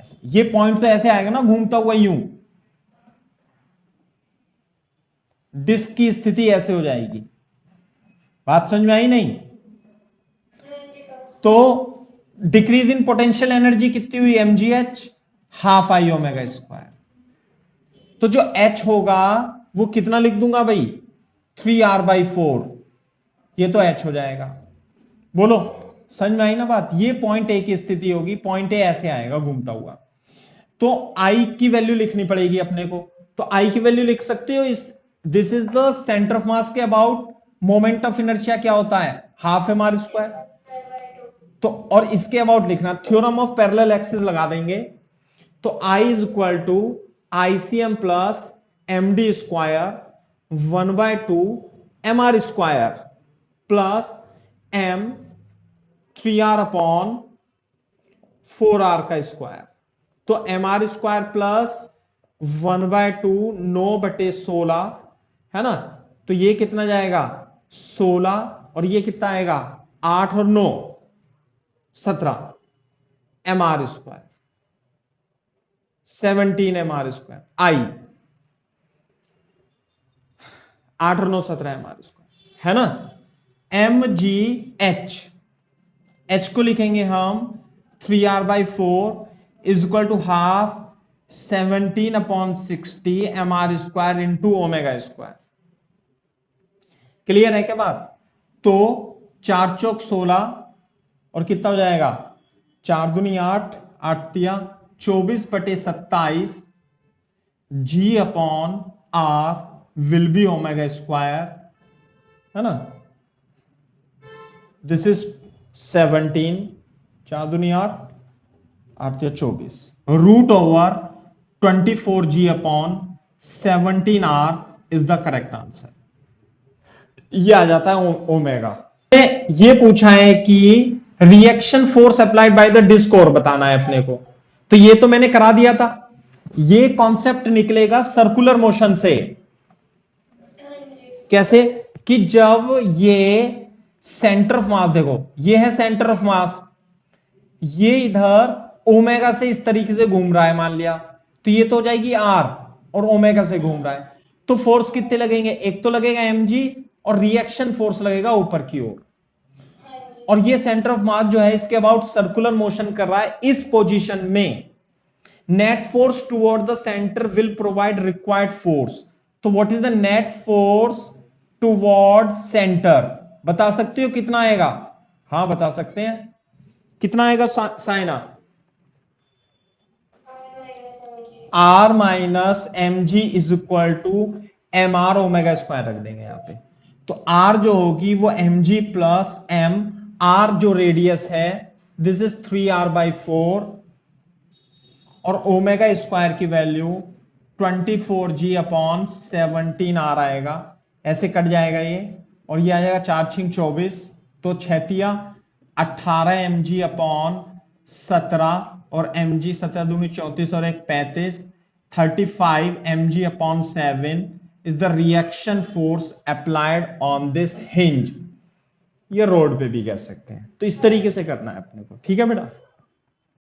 ऐसे। ये पॉइंट तो ऐसे आएगा ना घूमता हुआ यूं, डिस्क की स्थिति ऐसे हो जाएगी। बात समझ में आई नहीं? तो डिक्रीज इन पोटेंशियल एनर्जी कितनी हुई, mgh, half I omega square. तो जो h होगा वो कितना लिख दूंगा भाई, 3r/4, ये तो h हो जाएगा। बोलो समझ में आई ना बात? ये पॉइंट ए की स्थिति होगी, पॉइंट ए ऐसे आएगा घूमता हुआ, तो आई की वैल्यू लिखनी पड़ेगी अपने को। तो आई की वैल्यू लिख सकते हो, इस this is the centre of मास के अबाउट, मोमेंट ऑफ इनर्शिया क्या होता है, हाफ mr स्क्वायर। तो और इसके अबाउट लिखना, थ्योरम ऑफ पैरेलल एक्सिस लगा देंगे, तो I is equal to ICM plus MD square 1/2 mr square plus m 3r upon 4r का स्क्वायर। तो mr स्क्वायर प्लस 1/2 9/16, है ना, तो ये कितना जाएगा 16, और ये कितना आएगा 8 और 9 17 mr स्क्वायर, 17 mr स्क्वायर, आई 8 और 9 17 mr स्क्वायर, है ना। mgh, h को लिखेंगे हम 3r/4 is equal to half 17/60 mr square into omega square. Clear है क्या बात? तो 4 चौक 16 और कितना हो जाएगा 4 दूनी 8, 8 तिया 24/27 g upon r will be omega square, है ना। दिस इज 17, 4 दूनी 8, 8 तिया 24, root over 24g upon 17r is the correct answer. ये आ जाता है ओमेगा। ये पूछा है कि reaction force applied by the disc और बताना है अपने को, तो ये तो मैंने करा दिया था। ये कॉन्सेप्ट निकलेगा सर्कुलर मोशन से। कैसे? कि जब ये सेंटर ऑफ मास, देखो ये है सेंटर ऑफ मास, ये इधर ओमेगा से इस तरीके से घूम रहा है मान लिया, तो ये तो हो जाएगी आर, और ओमेगा से घूम रहा है, तो फोर्स कितने लगेंगे, एक तो लगेगा mg और रिएक्शन फोर्स लगेगा ऊपर की ओर, और ये सेंटर ऑफ मास जो है इसके अबाउट सर्कुलर मोशन कर रहा है। इस पोजीशन में net force toward the centre will provide required force. तो what is the net force toward centre, बता सकते हो कितना आएगा? हाँ बता सकते हैं, कितना आएगा साइना? r minus mg is equal to mr omega square रख देंगे यहां पे। तो r जो होगी वो mg प्लस m, r जो रेडियस है दिस इज 3r/4, और ओमेगा स्क्वायर की वैल्यू 24g अपॉन 17r आएगा, ऐसे कट जाएगा ये, और ये आ जाएगा 4 6 24, तो 6 18 mg अपॉन 17, और mg 17 दूनी 34 और 1 35, 35 mg upon 7 is the reaction force applied on this hinge. ये रोड पे भी कह सकते हैं। तो इस तरीके से करना है अपने को, ठीक है बेटा।